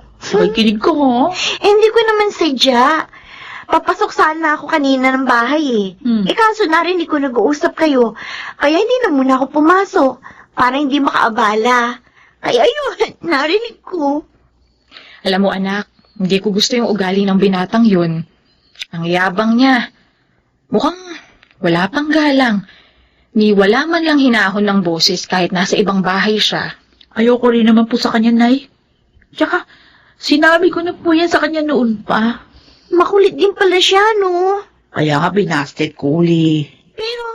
H: Kinig ko nga.
D: Hindi ko naman sadya. Papasok sana ako kanina ng bahay eh. Kaso narinig ko nag-uusap kayo. Kaya hindi na muna ako pumasok. Para hindi makaabala. Kaya yun, narinig ko.
K: Alam mo, anak, hindi ko gusto yung ugali ng binatang yun. Ang yabang niya. Mukhang wala pang galang. Ni wala man lang hinahon ng boses kahit nasa ibang bahay siya.
H: Ayoko rin naman po sa kanya, Nay. Tsaka, sinabi ko na po yan sa kanya noon pa.
D: Makulit din pala siya, no?
H: Kaya nga binasted ko uli.
D: Pero,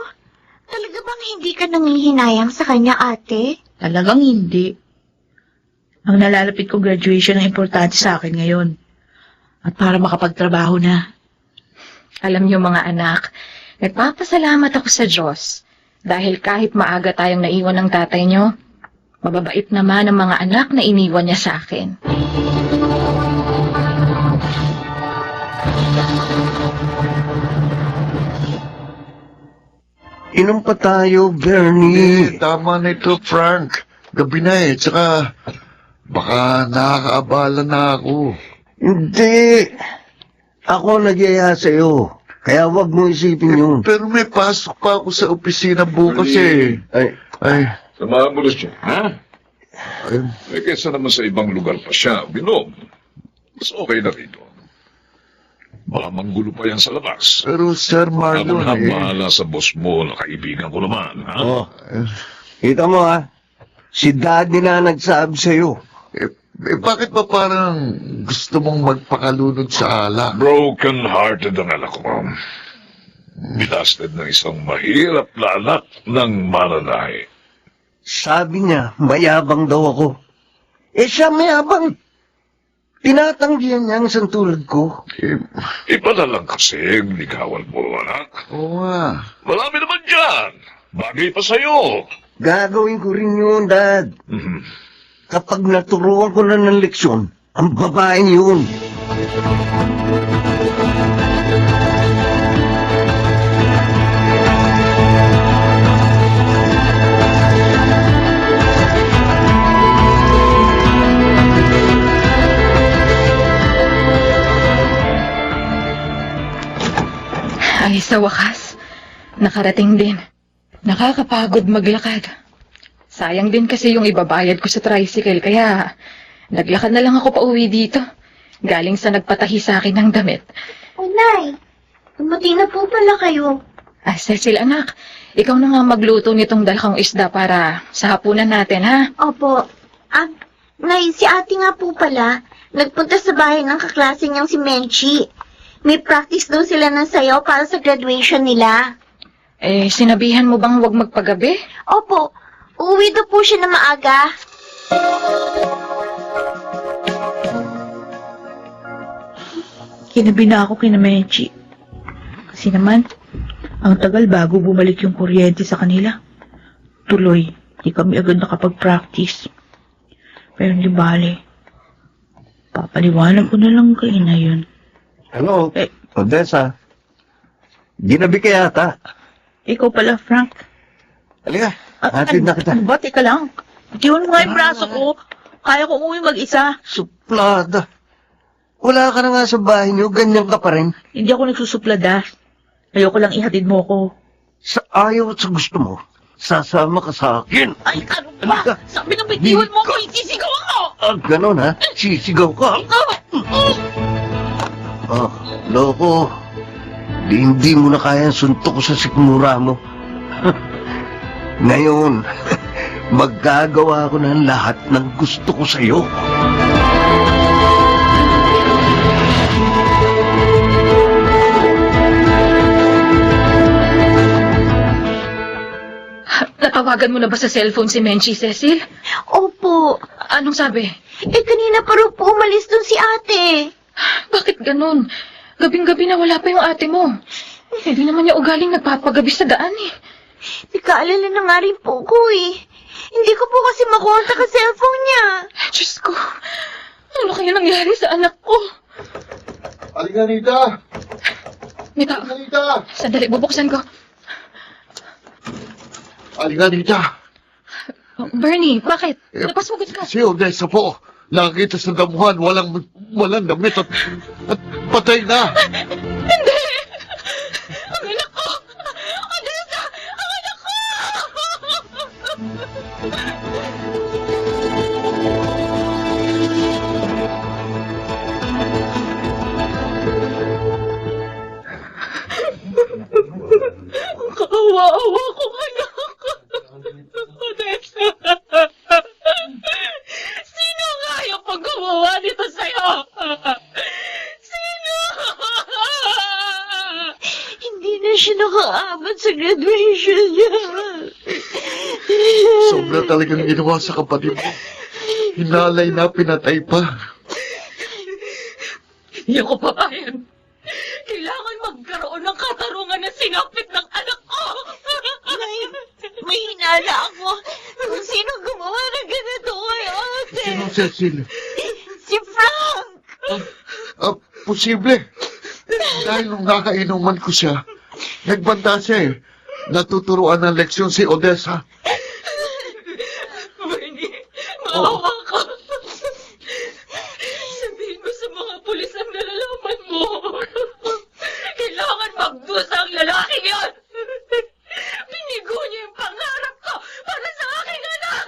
D: talaga bang hindi ka nangihinayang sa kanya, ate?
H: Talagang hindi. Ang nalalapit ko graduation ang importante sa akin ngayon. At para makapagtrabaho na.
K: Alam niyo mga anak, nagpapasalamat ako sa Diyos. Dahil kahit maaga tayong naiwan ng tatay niyo, mababait naman ang mga anak na iniwan niya sa akin.
E: Inom pa tayo, Bernie.
G: Tama na ito, Frank. Gabi na eh. Tsaka, baka nakakaabala na ako.
E: Hindi. Ako nagyaya sa'yo. Kaya wag mo isipin yun.
G: Pero may pasok pa ako sa opisina bukas eh. Ay,
I: Samahan mo na siya, ha?
G: ay,
I: Eh, kesa naman sa ibang lugar pa siya, binom. Mas okay na rito. Baka manggulo pa yan sa labas.
G: pero Sir
I: Ako
G: Marlon
I: na
G: eh.
I: bahala sa boss mo na kaibigan ko naman, ha?
E: Oh. Kita mo ha, si Daddy na nagsabi sa'yo.
G: Bakit ba parang gusto mong magpakalunod sa alak?
I: Broken-hearted ang anak ko. Binasted ng isang mahirap na anak ng mananahi.
E: Sabi niya, mayabang daw ako. Eh siya mayabang. Tinatanggihan niya ang isang tulad ko.
I: Iba na lang kasi ang ligawan mo, anak.
G: Oo nga.
I: Marami naman dyan. Bagay pa sa'yo.
E: Gagawin ko rin yun, Dad.
I: Mhm.
E: Kapag naturuan ko na ng leksyon, ang babaeng yun.
K: Ay, sa wakas, nakarating din. Nakakapagod maglakad. Sayang din kasi yung ibabayad ko sa tricycle, kaya naglakad na lang ako pa uwi dito. Galing sa nagpatahi sa akin ng damit.
D: O, Nay, dumating na po pala kayo.
K: Ah, Cecil, anak, ikaw na nga magluto nitong dalawang isda para sa hapunan natin, ha?
D: Opo. Nay, si ate nga po pala, nagpunta sa bahay ng kaklase niyang si Menchi. May practice daw sila ng sayaw para sa graduation nila.
K: Eh, sinabihan mo bang huwag magpagabi?
D: Opo, uuwi daw po siya na maaga.
H: Kinabi na ako kina Menchi. Kasi naman, ang tagal bago bumalik yung kuryente sa kanila. Tuloy, di kami agad nakapag-practice. Pero hindi bale. Papaliwanag ko na lang kay na yun.
E: Hello,
H: Eh.
E: Odessa. Ginabi ka yata.
H: Ikaw pala, Frank.
E: Halika, hatid na kita.
H: Ba, teka lang. Itiwan mo nga yung braso ko. Kaya ko umuwi mag-isa.
E: Suplada. Wala ka na nga sa bahay niyo, ganyan ka pa rin.
H: Hindi ako nagsusuplada. Ayoko lang ihatid mo ko.
E: Sa ayaw at sa gusto mo, sasama ka sa akin.
H: Ay, ano ba? Sabi ng bitiwan mo ko, isisigaw ako!
E: Ah, ganon ha? Sisigaw ka. Ah, loko. Hindi mo na kayang suntok ko sa sikmura mo. Ngayon, maggagawa ko ng lahat ng gusto ko sa'yo.
K: Natawagan mo na ba sa cellphone si Menchi, Cecil?
D: Opo.
K: Anong sabi?
D: Kanina pa rin po umalis dun si ate.
K: Bakit ganun? Gabing-gabi na wala pa yung ate mo. Hindi naman niya ugaling nagpapagabi sa daan eh.
D: Nagkaalala na nga rin po ko eh. Hindi ko po kasi makontak ang cellphone niya.
K: Diyos ko, ano kaya nangyari sa anak ko?
G: Alika,
K: May tao.
G: Rita!
K: Sandali, bubuksan ko.
G: Alika, Rita!
K: Bernie, bakit? Napasugod ka.
G: Si Odessa po. Nakita sa damuhan, walang damit at patay na.
K: Hindi! Ang anak ko! Odessa! Ang anak ko! Kawawa ko, anak. Odessa! Sino nga yung paggawa nito sa'yo? Sino?
D: Hindi na siya nakaabot sa graduation niya.
G: Sobra talagang ginawa sa kapatid mo. Hinalay na, pinatay pa.
K: Hindi ako papayag. Kailangan magkaroon ng katarungan na sinapit ng anak ko.
D: May hinala ako kung sino gumawa ng ganito kay ate.
G: Sino, Cecil?
D: Si Frank!
G: Posible. Dahil nung nakainuman ko siya, nagbanta siya eh. natuturuan ng leksyon si Odessa.
F: Bernie, maawa ka. Sabihin mo sa mga pulis ang nalalaman mo. Kailangan magdusa ang lalaking yan. Binigo niya yung pangarap ko para sa aking anak.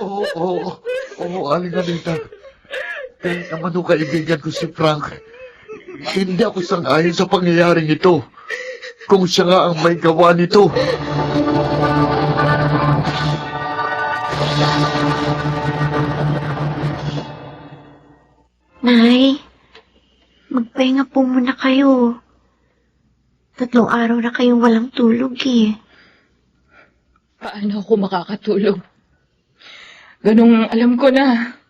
G: Oo, Aling Anita. Kahit naman o kaibigan ko si Frank, hindi ako sang-ayon sa pangyayaring ito. Kung siya nga ang may gawa nito.
D: Nay, magpahinga po muna kayo. 3 araw na kayong walang tulog eh.
K: Paano ako makakatulog? Ganong alam ko na.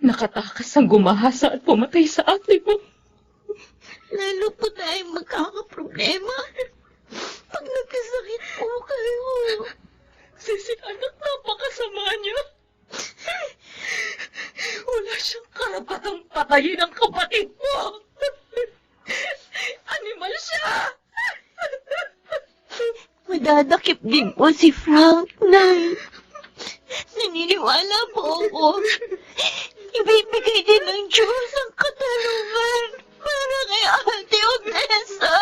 K: Nakatakas ang gumahasa at pumatay sa ate mo.
D: Lalo po tayong magkakaproblema. Pag nagkasakit po kayo.
F: Si anak, napakasama niya. Wala siyang karapatang patayin ang kapatid mo. Animal siya.
D: Madadakip din po si Frank, Nay. Naniniwala po ako. Ibibigay din ng Diyos ang katarungan para kay Ate Odessa.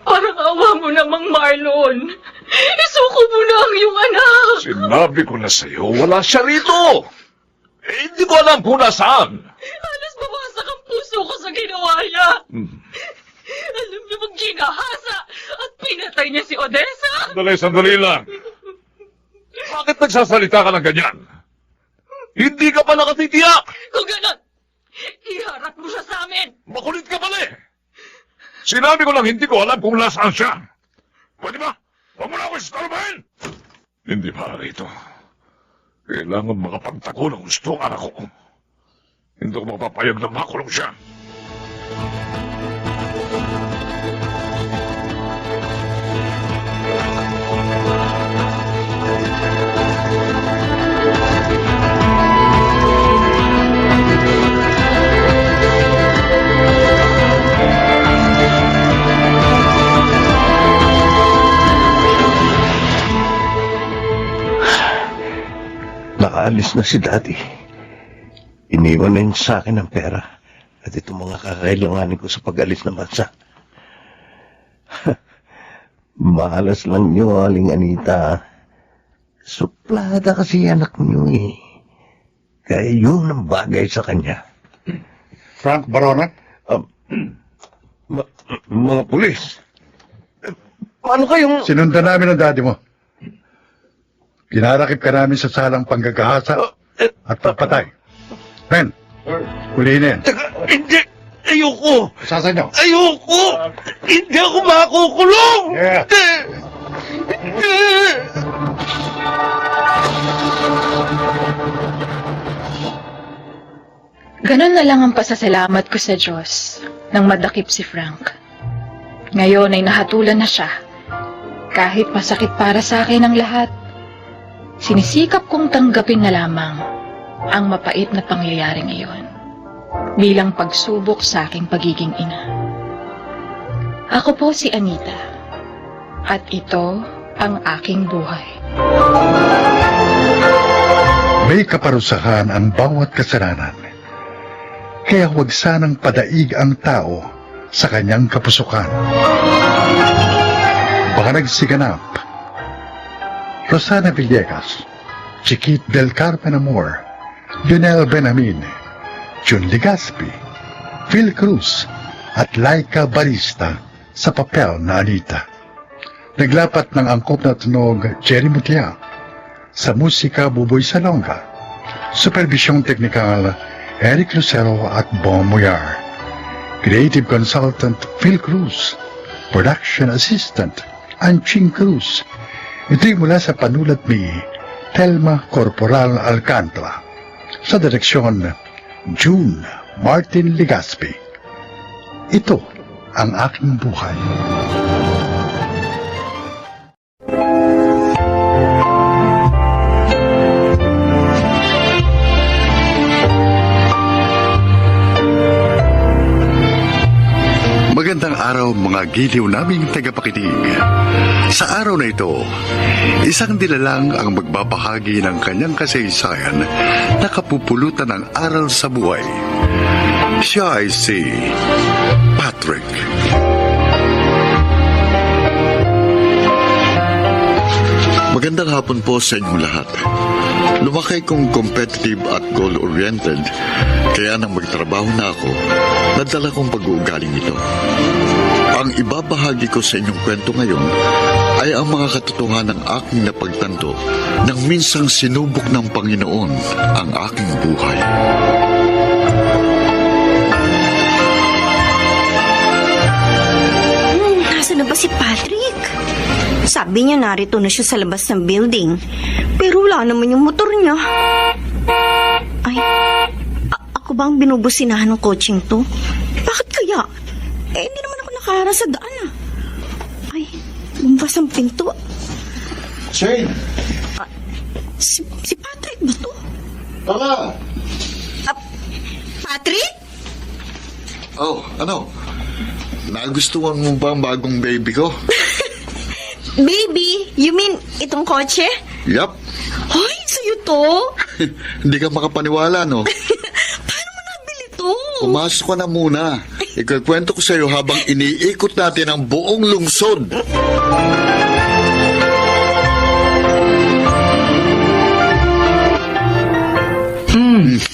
F: Parang awa mo namang Marlon. Isuko mo na ang iyong anak.
I: Sinabi ko na sa'yo, wala siya rito. Hindi ko alam kung nasaan.
F: Halos bawasak ang puso ko sa ginawa niya. Alam niyo bang ginahasa at pinatay niya si Odessa?
I: Sandali lang. Bakit nagsasalita ka ng ganyan? Hindi ka pa nakatitiyak.
F: Kung ganon, iharap mo siya sa amin.
I: Makulit ka pala eh. Sinabi ko lang hindi ko alam kung nasaan siya. Pwede ba? Huwag mo na ako istorbahin. Hindi ba rito? Kailangan makapagtago ng gusto ang anak ko. Hindi ko mapapayag na makulong siya.
E: Nakaalis na si Daddy. Iniwan na niya sa akin ang pera at itong mga kakailanganin ko sa pag-alis ng bansa. Mahalas lang niyo, Aling Anita. Suplada kasi anak niyo eh. Kaya yun ang bagay sa kanya.
A: Frank Barona?
E: Mga pulis. Paano kayong...
A: Sinundan namin ang daddy mo. Pinarakip ka namin sa salang panggagahasa at pagpatay. Men, kulihin na yan.
E: Hindi! Ayoko!
A: Sasa nyo.
E: Ayoko! Hindi ako makukulong!
A: Yeah.
K: Ganon na lang ang pasasalamat ko sa Diyos nang madakip si Frank. Ngayon ay nahatulan na siya. Kahit masakit para sa akin ang lahat, sinisikap kong tanggapin na lamang ang mapait na pangyayaring iyon bilang pagsubok sa aking pagiging ina. Ako po si Anita at ito ang aking buhay.
A: May kaparusahan ang bawat kasalanan. Kaya huwag sanang padaig ang tao sa kanyang kapusukan. Baka nagsiganap. Rosana Villegas, Chiquit del Carmen Amor, Lionel Benamin, Jun Legaspi, Phil Cruz, at Laika Barista sa papel na Anita. Naglapat ng angkop na tunog Jerry Mutia, sa musika Buboy Salonga, supervisyong teknikal Eric Lucero at Bon Muyar, creative consultant Phil Cruz, production assistant Anching Cruz. Ito'y mula sa panulat ni Telma Corporal Alcantara, sa direksyon June Martin Legaspi. Ito ang aking buhay. araw mga giliw naming tagapakinig. Sa araw na ito, isang dilalang ang magbabahagi ng kanyang kasaysayan na kapupulutan ng aral sa buhay. Siya ay si Patrick.
G: Magandang hapon po sa inyong lahat. Lumaki kong competitive at goal-oriented, kaya nang magtrabaho na ako, nadala kong pag-uugaling ito. Ang ibabahagi ko sa inyong kwento ngayon ay ang mga katotohanan ng aking napagtanto nang minsang sinubok ng Panginoon ang aking buhay.
D: Nasaan na ba si Patrick? Sabi niya narito na siya sa labas ng building. Pero wala naman yung motor niya. Ay, ako ba ang binubusinahan ng coaching to? Bakit kaya? Hindi naman ako nakaharap sa daan ah. Ay, bumpas ang pinto.
G: Shane!
D: Si Patrick ba to?
G: Tara!
D: Patrick?
G: Oh, ano? Nagustuhan mo ba ang bagong baby ko?
D: Baby, you mean itong kotse?
G: Yup.
D: Hoy, sa'yo to?
G: Hindi ka makapaniwala, no?
D: Paano mo nabili to?
G: Pumasok ka na muna. Ikakwento ko sa'yo habang iniikot natin ang buong lungsod.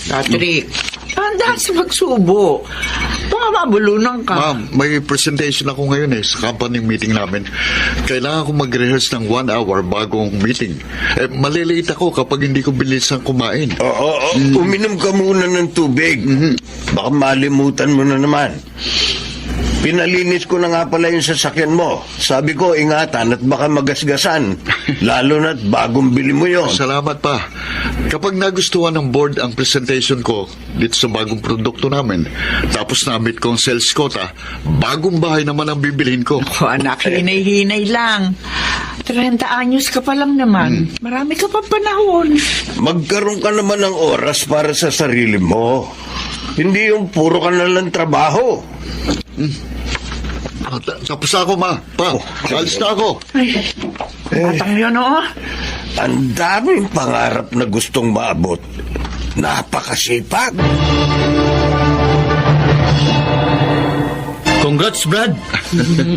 C: Patrick, handa sa magsubo. Baka mabulunan ka.
G: Ma'am, may presentation ako ngayon sa company meeting namin. Kailangan ko mag-rehearse ng 1 hour bago ang meeting. Malilate ako kapag hindi ko bilisan kumain.
E: Oo, uminom ka muna ng tubig. Baka malimutan mo na naman. Pinalinis ko na nga pala yung sasakyan mo. Sabi ko, ingatan at baka magasgasan. Lalo na't bagong bili mo yon.
G: Salamat pa. Kapag nagustuhan ng board ang presentation ko dito sa bagong produkto namin, tapos na-meet ko ang sales quota, bagong bahay naman ang bibilhin ko.
C: O anak, hinay-hinay lang. 30 anyos ka pa lang naman. Marami ka pa panahon.
E: Magkaroon ka naman ng oras para sa sarili mo. Hindi yung puro ka na lang trabaho.
G: Tapos ako, ma. Pa, alis na ako.
C: Ay, batang yun, oh.
E: Ang daming pangarap na gustong maabot. Napakasipag.
B: Congrats, Brad.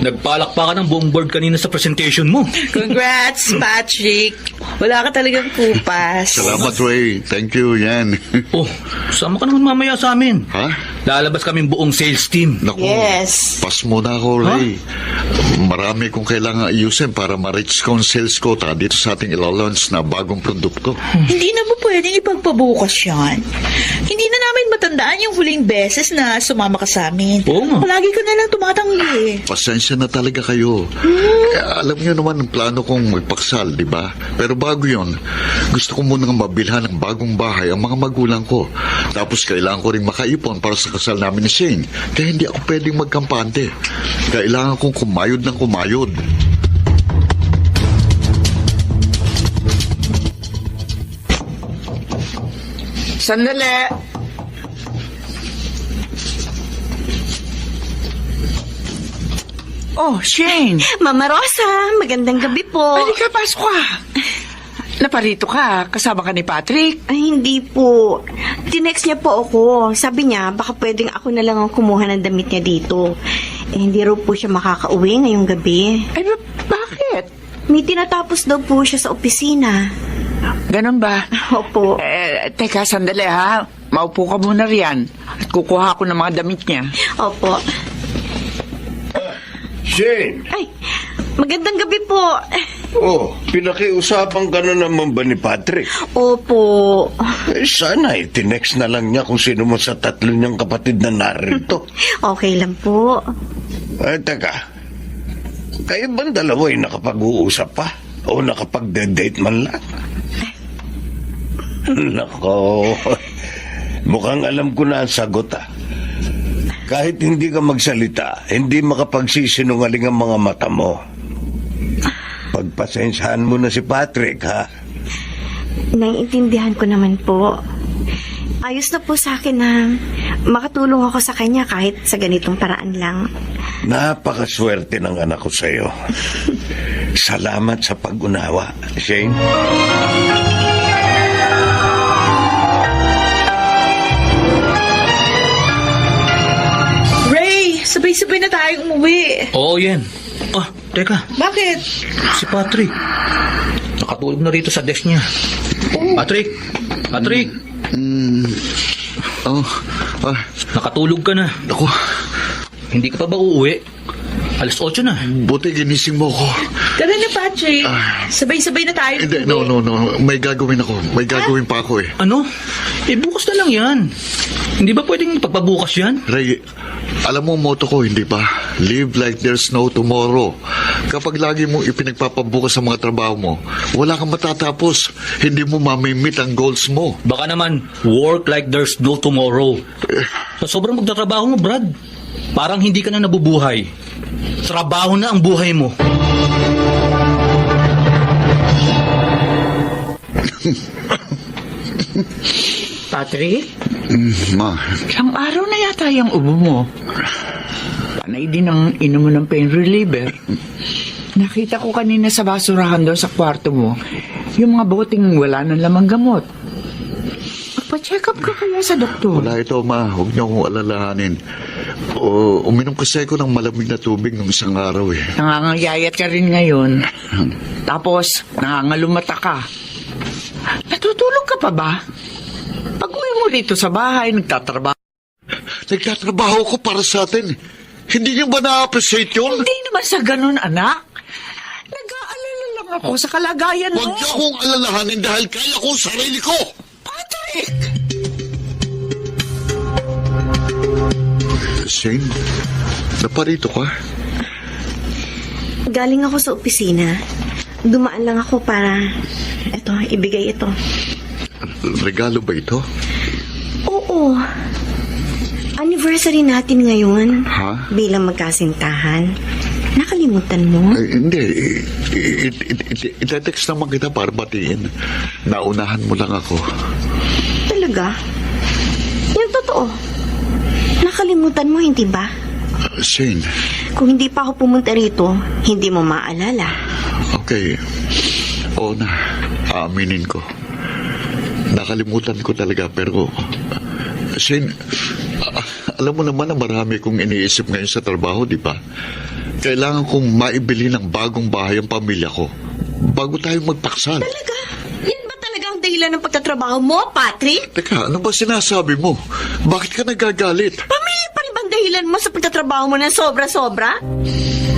B: Nagpalakpakan ng buong board kanina sa presentation mo.
H: Congrats, Patrick. Wala ka talagang kupas.
G: Salamat, Ray. Thank you, yan.
B: Oh, sama ka naman mamaya sa amin.
G: Ha?
B: Lalabas kaming buong sales team.
G: Naku,
H: Yes.
G: pas muna ako, Ray. Marami kong kailangan ayusin para ma-reach ko ang sales quota dito sa ating ilo-launch na bagong produkto.
H: Hindi na ba pwedeng ipagpabukas yan? Hindi na namin matandaan yung huling beses na sumama ka sa amin.
B: Oo nga.
H: Palagi ka na lang tumatanggi.
G: Pasensya na talaga kayo. Alam niyo naman ang plano kong magpaksal, di ba? Pero bago yon, gusto ko munang mabilhan ng bagong bahay ang mga magulang ko. Tapos kailangan ko rin makaipon para sa kasal namin ni Shane. Kaya hindi ako pwedeng magkampante. Kailangan kong kumayod ng kumayod.
C: Sandali. Oh, Shane.
D: Mama Rosa, magandang gabi po.
C: Halika, pasok ka. Naparito ka. Kasama ka ni Patrick.
D: Ay, hindi po. Tinext niya po ako. Sabi niya, baka pwedeng ako na lang ang kumuha ng damit niya dito. Hindi raw po siya makakauwi ngayong gabi.
C: Ay, bakit?
D: May tinatapos daw po siya sa opisina.
C: Ganon ba?
D: Opo.
C: Teka, sandali ha. Maupo ka muna riyan. At kukuha ko ng mga damit niya.
D: Opo.
E: Shane!
D: Ay, magandang gabi po.
E: Oh, pinakiusapan ka na naman ba ni Patrick?
D: Opo.
E: Sana tinext na lang niya kung sino mo sa tatlo niyang kapatid na narito.
D: Okay lang po.
E: Teka. Kayo bang dalawa ay nakapag-uusap pa? O nakapag-date man lang? Nako. Mukhang alam ko na ang sagot Kahit hindi ka magsalita, hindi makapagsisinungaling ang mga mata mo. Pagpasensyahan mo na si Patrick, ha?
D: Naiintindihan ko naman po. Ayos na po sa akin na makatulong ako sa kanya kahit sa ganitong paraan lang.
E: Napakaswerte ng anak ko sa'yo. Salamat sa pag-unawa, Shane.
H: Ray, sabay-sabay na tayo umuwi.
B: Oo, yan. Ah, teka.
H: Bakit?
B: Si Patrick. Nakatulog na rito sa desk niya. Patrick! Patrick!
G: Oh,
B: Nakatulog ka na.
G: ako,
B: Hindi ka pa ba uuwi? Alas 8 na.
G: buti ginising mo ko.
H: Tara na, Patrick. Sabay-sabay na tayo
G: Hindi,
H: umuwi.
G: no. May gagawin ako. May gagawin pa ako eh.
B: Ano? Bukas na lang yan. Hindi ba pwedeng pagpabukas yan?
G: Ray, alam mo ang motto ko, hindi ba? Live like there's no tomorrow. Kapag lagi mo ipinagpapabukas sa mga trabaho mo, wala kang matatapos. Hindi mo mamimit ang goals mo.
B: Baka naman, work like there's no tomorrow. Sa sobrang magtatrabaho mo, Brad, parang hindi ka na nabubuhay. Trabaho na ang buhay mo.
C: Patrick,
G: Ma,
C: ilang araw na yata yung ubo mo. Panay din ang inom mo ng pain reliever. Nakita ko kanina sa basurahan doon sa kwarto mo, yung mga boting wala nang lamang gamot. Magpa-check up ka kaya sa doktor?
G: wala ito, Ma. Huwag niyo akong alalahanin. Uminom kasi ako ng malamig na tubig nung isang araw eh.
C: Nangangayayat ka rin ngayon. Tapos, nangangalumata ka. Natutulog ka pa ba? Pag uwi mo dito sa bahay, nagtatrabaho.
G: Nagtatrabaho ko para sa atin. Hindi niyo ba na-appreciate yun?
C: Hindi naman sa ganun, anak. Nag-aalala lang ako sa kalagayan mo.
G: Huwag niyo akong alalahanin dahil kaya ko ang sarili ko.
C: Patrick!
G: Shane, naparito ka?
D: Galing ako sa opisina. Dumaan lang ako para, ibigay ito.
G: Regalo ba ito?
D: Oo. Anniversary natin ngayon.
G: Ha?
D: Bilang magkasintahan. Nakalimutan mo?
G: Ay, hindi. Itetext naman kita para batiin. Naunahan mo lang ako.
D: Talaga? Yung totoo. Nakalimutan mo, hindi ba?
G: Shane,
D: Kung hindi pa ako pumunta rito, hindi mo maalala.
G: okay. Oo na. Aaminin ko. Nakalimutan ko talaga pero... Shane, alam mo naman na marami kong iniisip ngayon sa trabaho, di ba? Kailangan kong maibili ng bagong bahay ang pamilya ko bago tayo magpaksal.
D: Talaga? Yan ba talaga ang dahilan ng pagtatrabaho mo, Patrick?
G: Teka, ano ba sinasabi mo? Bakit ka nagagalit?
D: Pamilya pa rin bang dahilan mo sa pagtatrabaho mo ng sobra-sobra?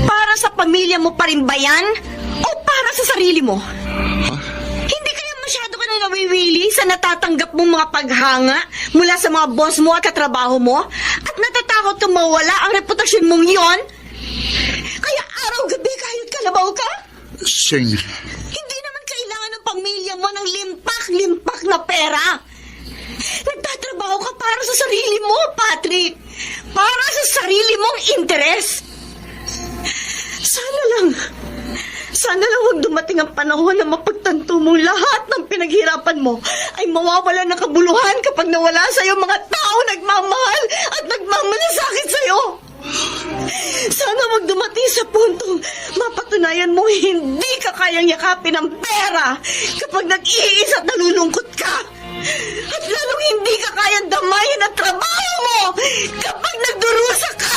D: Para sa pamilya mo pa rin ba yan? O para sa sarili mo? Hindi kaya masyado ka na nawiwili sa natatanggap mong mga paghanga mula sa mga boss mo at katrabaho mo? At natatakot kang mawala ang reputasyon mong yon? Kaya araw-gabi kahit kalabaw ka?
G: Shane,
D: Hindi naman kailangan ng pamilya mo ng limpak-limpak na pera. Nagtatrabaho ka para sa sarili mo, Patrick. Para sa sarili mong interes. Sana lang huwag dumating ang panahon na mapagtanto mong lahat ng pinaghirapan mo ay mawawala ng kabuluhan kapag nawala sa'yo mga tao nagmamahal at nagmamalasakit sa'yo. Sana wag dumating sa puntong mapatunayan mo hindi ka kayang yakapin ng pera kapag nag-iisa at nalulungkot ka. At lalong hindi ka kayang damayin ang trabaho mo kapag nagdurusa ka.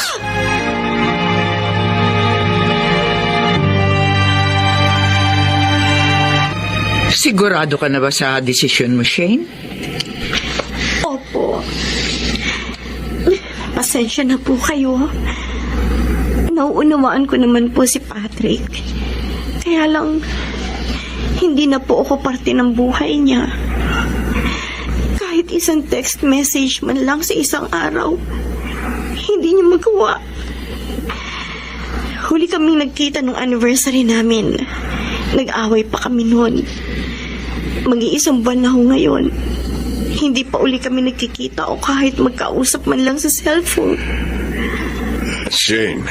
C: Sigurado ka na ba sa desisyon mo, Shane?
D: Opo. Pasensya na po kayo. Nauunawaan ko naman po si Patrick. Kaya lang, hindi na po ako parte ng buhay niya. Kahit isang text message man lang sa isang araw, hindi niya magawa. Huli kaming nagkita nung anniversary namin. Nag-away pa kami noon. Mag-iisang buwan na ho ngayon. Hindi pa uli kami nagkikita o kahit magkausap man lang sa cellphone.
E: Shane,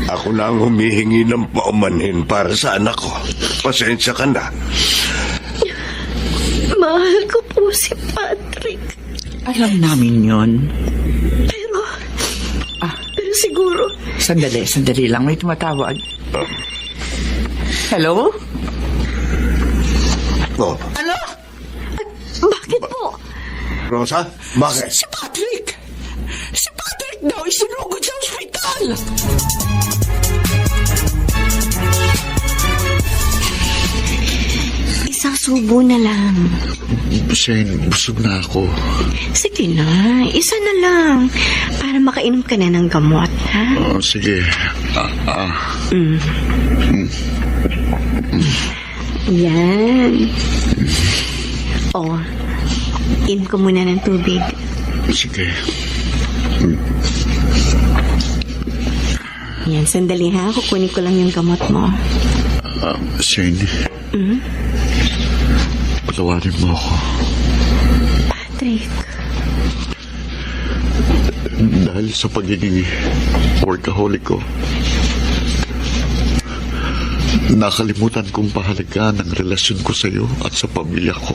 E: ako na ang humihingi ng paumanhin para sa anak ko. Pasensya ka na.
D: Mahal ko po si Patrick.
C: Alam namin yon.
D: Pero siguro,
C: Sandali lang. May tumatawag. Hello?
E: Oh,
C: Ano?
D: bakit po?
E: Rosa, bakit?
C: Si Patrick! Si Patrick daw isinugod sa ospital!
D: Isang subo na lang.
G: Shane, busog na ako.
D: Sige na, isa na lang. Para makainom ka na ng gamot, ha?
G: Sige.
D: Yan. Inom ko muna ng tubig.
G: Sige.
D: Yan, sandali ha. Kukunin ko lang yung gamot mo.
G: Shane. Patawarin mo ako.
D: Patrick,
G: Dahil sa pagiging workaholic ko, nakalimutan kong pahalagaan ang relasyon ko sa iyo at sa pamilya ko.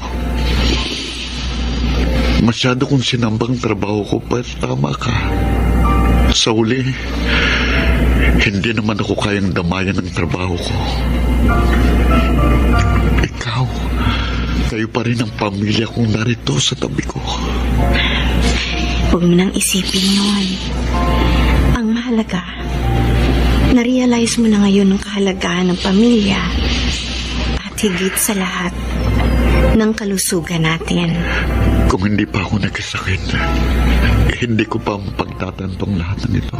G: Masyado kong sinambang trabaho ko, pero tama ka. Sa huli, hindi naman ako kayang damayan ng trabaho ko. Ikaw, kayo pa rin ang pamilya kong narito sa tabi ko.
D: huwag mo nang isipin yun. Ang mahalaga, na-realize mo na ngayon ang kahalagahan ng pamilya at higit sa lahat, ng kalusugan natin.
G: Kung hindi pa ako nagkasakit, hindi ko pa mapagtatantong lahat ng ito.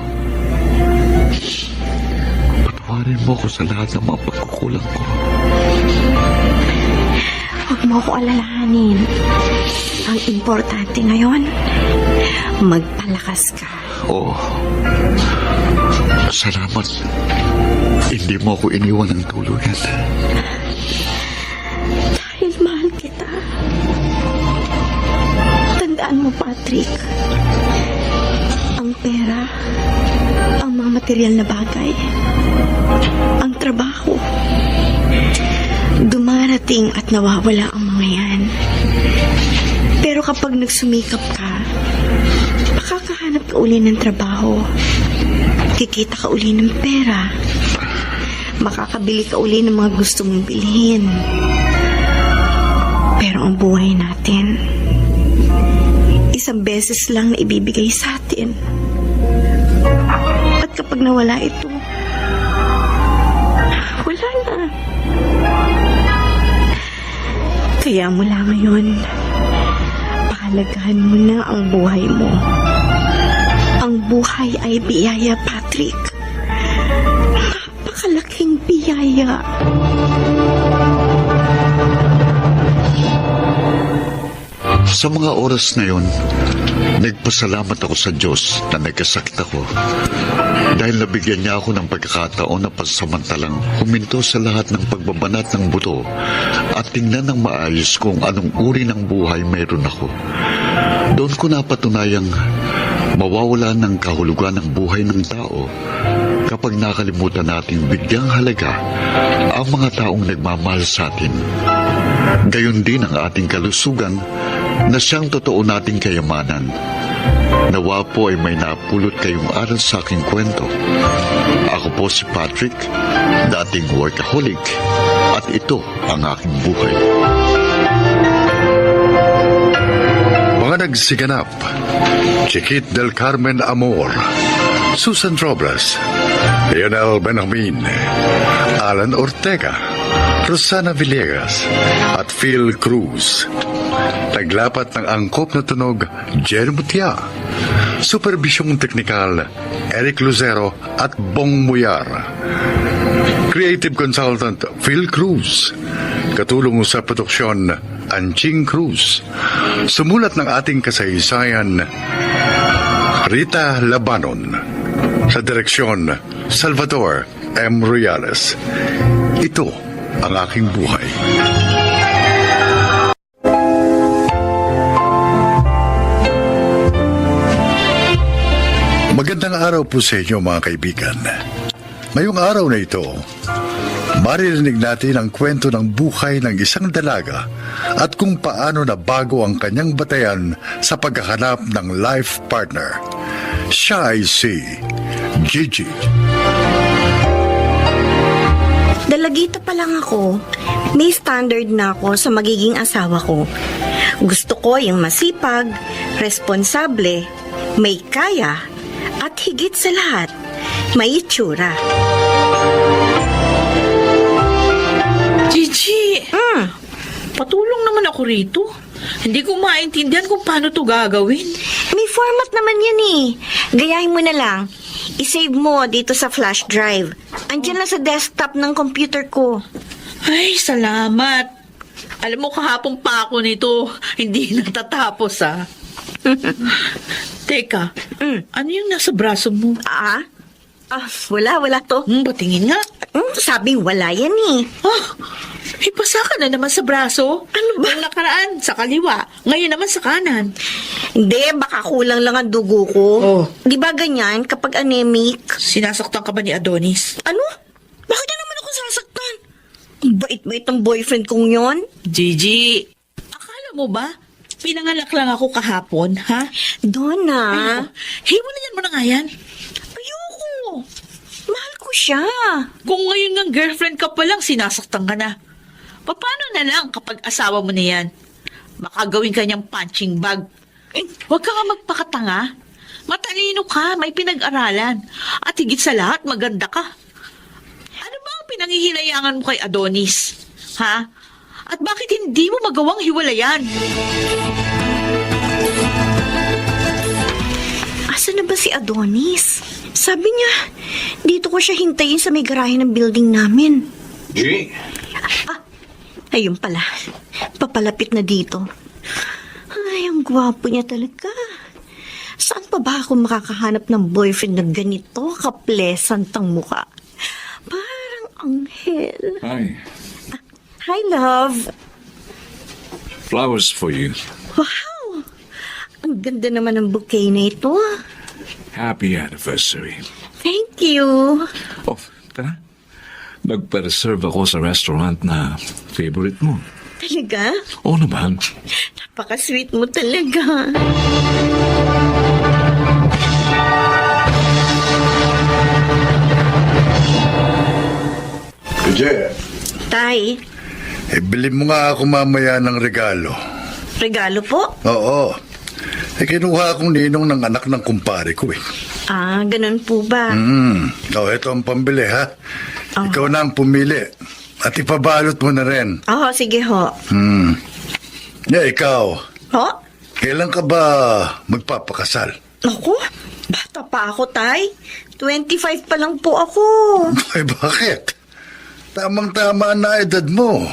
G: Patawarin mo ko sa lahat ng mga pagkukulang ko.
D: Huwag mo ako alalahanin. Ang importante ngayon, magpalakas ka.
G: Oo. Salamat. Hindi mo ako iniwan ng tuluyan.
D: Dahil mahal kita. Tandaan mo, Patrick. Ang pera, ang mga material na bagay, ang trabaho, dumarating at nawawala ang mga yan. Pero kapag nagsumikap ka, makakahanap ka uli ng trabaho. Kikita ka uli ng pera. Makakabili ka uli ng mga gusto mong bilhin. Pero ang buhay natin, isang beses lang na ibibigay sa atin. At kapag nawala ito, wala na. Kaya mula ngayon, pahalagahan mo na ang buhay mo. Ang buhay ay biyaya, Patrick. Napakalaking biyaya.
G: Sa mga oras na yun, nagpasalamat ako sa Diyos na nagkasakit ako dahil nabigyan niya ako ng pagkakataon na pansamantalang huminto sa lahat ng pagbabanat ng buto at tingnan ng maayos kung anong uri ng buhay mayroon ako. Doon ko napatunayang mawawala ng kahulugan ng buhay ng tao kapag nakalimutan nating bigyang halaga ang mga taong nagmamahal sa atin. Gayon din ang ating kalusugan na siyang totoo nating kayamanan. Nawa po ay may napulot kayong aral sa aking kwento. Ako po si Patrick, dating workaholic, at ito ang aking buhay.
A: Mga nagsiganap, Chiquit del Carmen Amor, Susan Robles, Leonel Benjamin, Alan Ortega, Rosana Villegas, at Phil Cruz. Naglapat ng angkop na tunog, Jerry Mutia. Supervisyong teknikal, Eric Lucero at Bong Muyar. Creative Consultant, Phil Cruz. Katulong sa produksyon, Anching Cruz. Sumulat ng ating kasaysayan, Rita Labanon. Sa direksyon, Salvador M. Reales. Ito ang aking buhay. Magandang araw po sa inyo mga kaibigan. Ngayong araw na ito, maririnig natin ang kwento ng buhay ng isang dalaga at kung paano nabago ang kanyang batayan sa paghahanap ng life partner. Siya ay si Gigi.
D: Dalagita pa lang ako, may standard na ako sa magiging asawa ko. Gusto ko yung masipag, responsable, may kaya, at higit sa lahat, may itsura.
H: Gigi! Patulong naman ako rito. Hindi ko maintindihan kung paano to gagawin.
D: May format naman yan eh. Gayahin mo na lang. I-save mo dito sa flash drive. Andiyan lang sa desktop ng computer ko.
H: Ay, salamat. Alam mo, kahapon pa ako nito. Hindi natatapos, ah. Teka, ano yung nasa braso mo?
D: Wala to.
H: Patingin nga.
D: Sabing wala yan eh.
H: May pasa ka na naman sa braso. Ano ba? Nung nakaraan, sa kaliwa. Ngayon naman sa kanan.
D: Hindi, baka kulang lang ang dugo ko.
H: Oh.
D: Di ba ganyan kapag anemic?
H: Sinasaktan ka ba ni Adonis?
D: Ano? Bakit na naman ako sasaktan? Ang bait-bait ng boyfriend kong yon.
H: Gigi, akala mo ba? Pinanganak lang ako kahapon, ha?
D: Donna.
H: Hiwalayan mo na nga yan.
D: Ayoko. Mahal ko siya.
H: Kung ngayon ng girlfriend ka pa lang, sinasaktan ka na. Paano na lang kapag asawa mo na yan? Makagawin ka niyang punching bag. Huwag ka nga magpakatanga. Matalino ka, may pinag-aralan. At higit sa lahat, maganda ka. Ano ba ang pinangihinayangan mo kay Adonis? Ha? At bakit hindi mo magawang hiwalayan?
D: Asa na ba si Adonis? Sabi niya, dito ko siya hintayin sa may garahe ng building namin.
I: Gigi?
D: Ayun pala, papalapit na dito. Ay, ang gwapo niya talaga. Saan pa ba ako makakahanap ng boyfriend na ganito ka-pleasant ang mukha? Parang anghel.
I: Hi.
D: Hi, love.
I: Flowers for you.
D: Wow! Ang ganda naman ng bouquet na ito.
I: Happy anniversary.
D: Thank you.
I: Oh, tara. Nagpa-reserve ako sa restaurant na favorite mo.
D: Talaga?
I: Oo naman.
D: Napaka-sweet mo talaga.
A: Gigi,
D: Tay,
A: bilhin mo nga ako mamaya ng regalo.
D: regalo po?
A: Oo. Kinuha akong ninong ng anak ng kumpare ko eh.
D: Ganun po ba?
A: Ito ang pambili ha.
D: Oh.
A: Ikaw na ang pumili. At ipabalot mo na rin.
D: Sige ho.
A: Ikaw,
D: Ho?
A: kailan ka ba magpapakasal?
D: Ako? Bata pa ako, Tay. 25 pa lang po ako.
A: Ay, bakit? Tamang-tama na edad mo.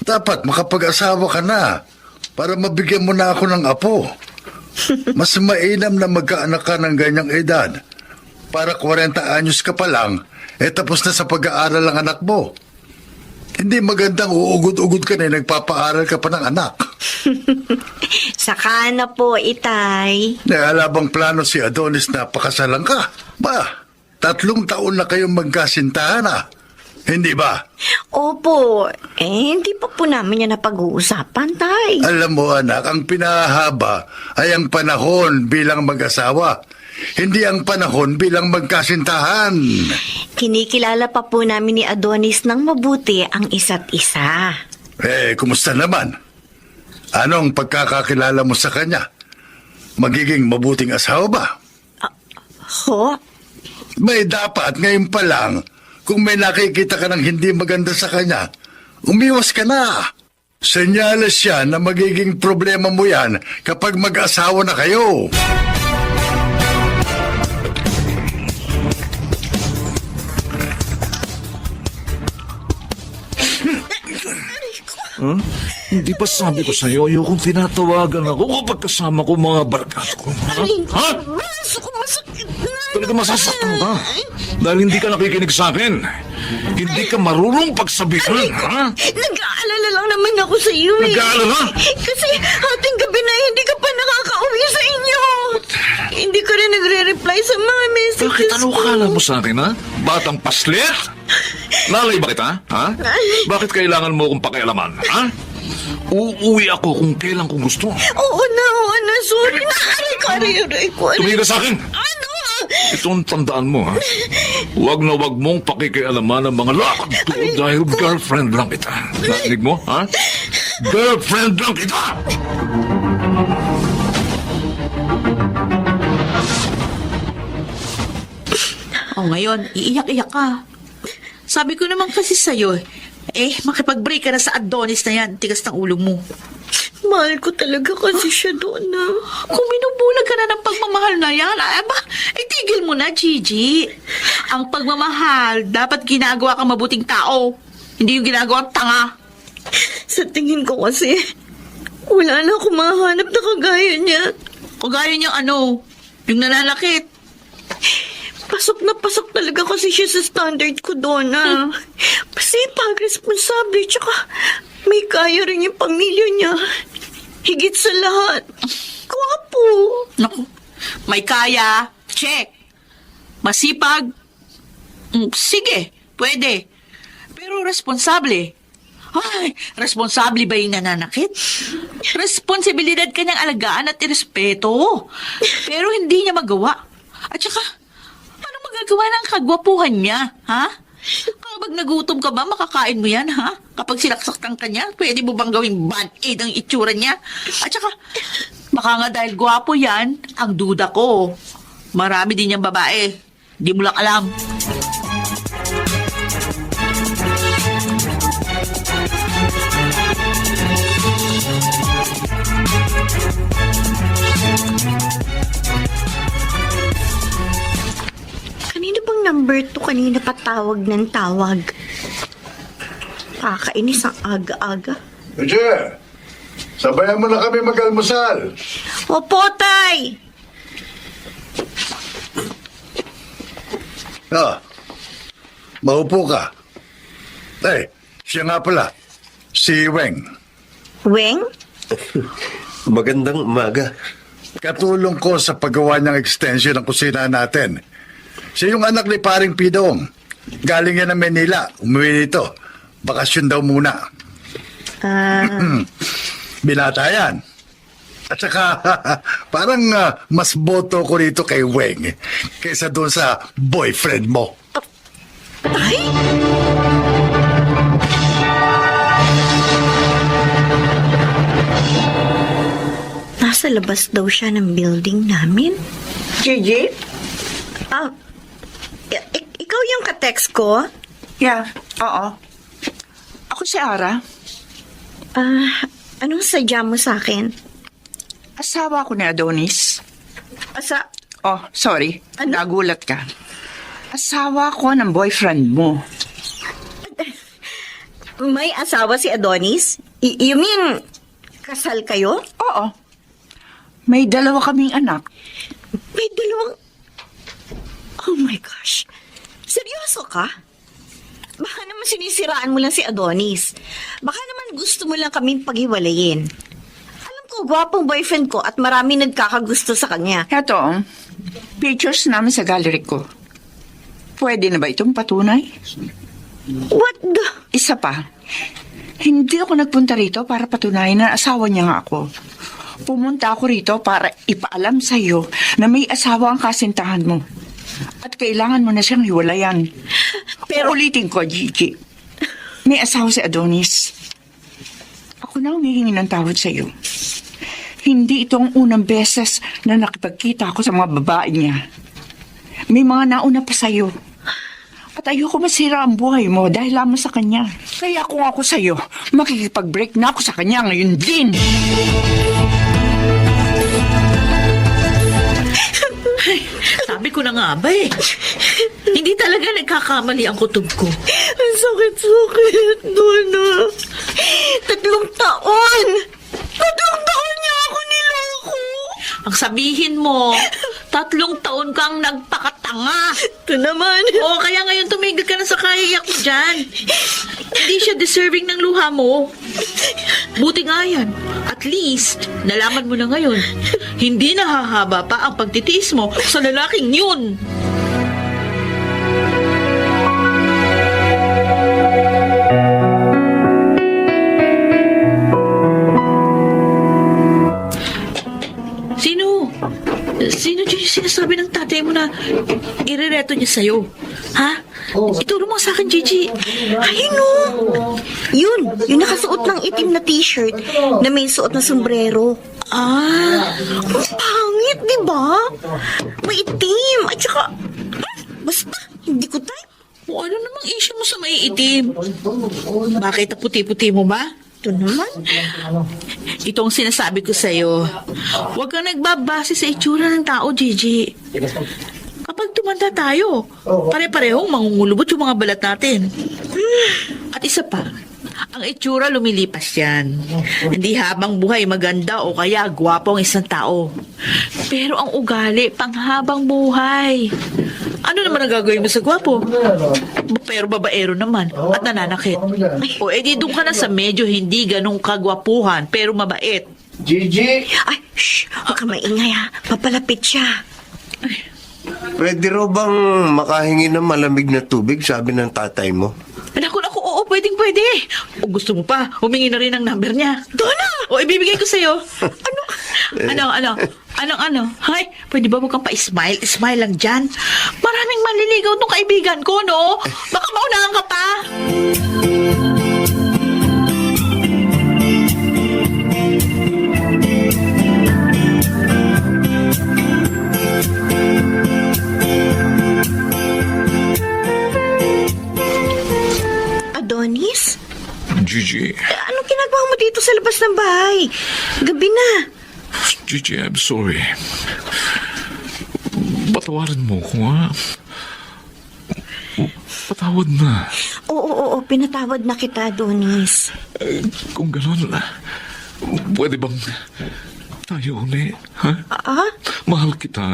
A: Dapat makapag-asawa ka na para mabigyan mo na ako ng apo. Mas mainam na magkaanak ka ng ganyang edad. Para 40 anyos ka pa lang, tapos na sa pag-aaral ang anak mo. Hindi magandang uugod-ugod ka na nagpapaaral ka pa ng anak.
D: Saka na po, Itay.
A: Alabang plano si Adonis na pakasalan ka. 3 taon na kayong magkasintahan Hindi ba?
D: Opo. Hindi pa po namin yan napag-uusapan, Tay.
A: Alam mo anak, ang pinahaba ay ang panahon bilang mag-asawa. Hindi ang panahon bilang magkasintahan.
D: Kinikilala pa po namin ni Adonis ng mabuti ang isa't isa.
A: Kumusta naman? Anong pagkakakilala mo sa kanya? Magiging mabuting asawa ba?
D: Ho?
A: May dapat ngayon pa lang, kung may nakikita ka ng hindi maganda sa kanya, umiwas ka na. Senyales yan na magiging problema mo yan kapag mag-asawa na kayo.
I: Hindi pa sabi ko sa'yo, ayokong tinatawagan ako kapag kasama ko mga barkada ko. Ha?
D: Masakit na.
I: Talaga masasaktan ka. Dahil hindi ka nakikinig sa akin. Hindi ka marunong pagsabihan, ha?
D: Nag-aalala lang naman ako sa iyo
I: Nag-aalala?
D: Kasi ating gabi na hindi ka pa nakakauwi sa inyo. Hindi ka rin nagre-reply sa mga messages
I: Bakit ano
D: ko.
I: kala mo sa akin, ha? Batang paslit? Lalay ba kita, ha? Bakit kailangan mo akong pakialaman, ha? Uuwi ako kung kailan ko gusto.
D: Oo na. Sorry na. Aray ko.
I: Tumigil sa akin!
D: Ano?
I: Itong tandaan mo, ha? Huwag na huwag mong pakikialaman ang mga lakad ko dahil girlfriend lang kita. Narinig mo, ha? Girlfriend lang kita!
H: O ngayon, iiyak-iyak ka. Sabi ko naman kasi sa'yo, makipag-break ka na sa Adonis na yan. Tigas ng ulo mo.
D: Mahal ko talaga kasi siya doon na.
H: Kung binubulag ka na ng pagmamahal na yan, tigil mo na, Gigi. Ang pagmamahal, dapat ginagawa kang mabuting tao. Hindi yung ginagawa tanga.
D: Sa tingin ko kasi, wala na akong mahanap na kagaya niya.
H: Kagaya niyang ano, yung nananakit.
D: Pasok na pasok talaga kasi siya sa standard ko doon na. Masipag, responsable, tsaka may kaya rin yung pamilya niya. Higit sa lahat. Gwapo.
H: Naku, may kaya, check. Masipag, sige, pwede. Pero responsable. Ay, responsable ba yung nananakit? Responsibilidad kanyang alagaan at irespeto. Pero hindi niya magawa. At saka, ano magagawa ng kagwapuhan niya, ha? Kapag nagutom ka ba, makakain mo yan, ha? Kapag sinaksakan ka niya, pwede mo bang gawing band-aid ang itsura niya? At saka, baka nga dahil gwapo yan, ang duda ko. Marami din niyang babae. Di mo lang alam.
D: Kanino bang number to? Kanina pa tawag ng tawag. Kakainis ang aga-aga.
A: Roger, sabayan mo na kami mag-almusal.
D: Opo, tay!
A: Maupo ka. Siya nga pala, si Weng.
D: Weng?
E: Magandang umaga.
A: Katulong ko sa paggawa ng extension ng kusina natin. Siya yung anak ni Paring Pidong. Galing yan ng Manila. Umuwi dito. Bakasyon daw muna. Binata yan. At saka, parang mas boto ko rito kay Weng kaysa doon sa boyfriend mo.
D: Ay! Nasa labas daw siya ng building namin.
C: Gigi?
D: Ikaw yung ka-text ko?
C: Yeah, oo. Ako si Ara.
D: Anong sadya mo sa akin?
C: Asawa ko ni Adonis. Oh, sorry.
D: Ano?
C: Nagulat ka. Asawa ko ng boyfriend mo.
D: May asawa si Adonis? You mean, kasal kayo?
C: Oo. May dalawa kaming anak.
D: May dalawang... Oh my gosh. Seryoso ka? Baka naman sinisiraan mo lang si Adonis. Baka naman gusto mo lang kaming paghiwalayin. Alam ko, gwapong boyfriend ko at marami nagkakagusto sa kanya.
C: Eto, pictures namin sa gallery ko. Pwede na ba itong patunay?
D: What the...
C: Isa pa, hindi ako nagpunta rito para patunayan na asawa niya nga ako. Pumunta ako rito para ipaalam sa iyo na may asawa ang kasintahan mo. At kailangan mo na siyang hiwalayan. Pero ulitin ko, Gigi. May asawa si Adonis. Ako na humihingi ng tawad sa iyo. Hindi ito ang unang beses na nakipagkita ako sa mga babae niya. May mga nauna pa sa iyo. At ayoko masira ang buhay mo dahil lamang sa kanya. Kaya kung ako sa iyo, makikipag-break na ako sa kanya ngayon din.
F: Sabi ko na nga ba eh. Hindi talaga nagkakamali ang kutob ko.
D: Ang sakit-sakit, Donna. 3 taon! 3 taon niya ako niloko!
F: Ang sabihin mo, 3 taon kang nagpakatanga.
D: Ito naman.
F: O kaya ngayon tumigil ka na sa kahiyak mo dyan. Hindi siya deserving ng luha mo.
H: Buti nga yan. At least, nalaman mo na ngayon. Hindi nahahaba pa ang pagtitiis mo sa lalaking yun. Sino yung sinasabi ng tatay mo na irereto niya sa'yo? Ha? Ituro mo sa akin, Gigi.
D: Ay, no. Yun, yung nakasuot ng itim na t-shirt na may suot na sombrero. Ang pangit, di ba? May itim. At saka, basta, hindi ko type.
H: O ano namang issue mo sa maiitim? Bakit ang puti-puti mo ba?
D: Ito naman.
H: Itong sinasabi ko sa'yo, huwag kang nagbabase sa itsura ng tao, Gigi. Kapag tumanda tayo, pare-parehong mangungulubot yung mga balat natin. At isa pa, ang itsura lumilipas yan. Hindi habang buhay maganda o kaya gwapo ang isang tao. Pero ang ugali, panghabang buhay. Ano naman ang gagawin mo sa gwapo? Pero babaero naman at nananakit. O edi doon ka na sa medyo hindi ganong kagwapuhan pero mabait.
D: Ay, shh, huwag ka maingay ha. Papalapit siya.
E: Pwede raw bang makahingi ng malamig na tubig, sabi ng tatay mo?
H: Naku, oo, pwede. O gusto mo pa, humingi na rin ang number niya.
D: Donna!
H: O ibibigay ko sa'yo. Ano? Hay, pwede ba huwag kang pa-smile? Smile lang dyan. Maraming manliligaw tong kaibigan ko, no? Baka maunahan ka pa.
D: Adonis?
I: Gigi,
D: Anong ginagawa mo dito sa labas ng bahay? Gabi na.
I: Gigi, I'm sorry. Patawarin mo ko, ha? Patawad na.
D: Oo, pinatawad na kita, Adonis.
I: Kung gano'n, pwede bang tayo uli, ha? Mahal kita.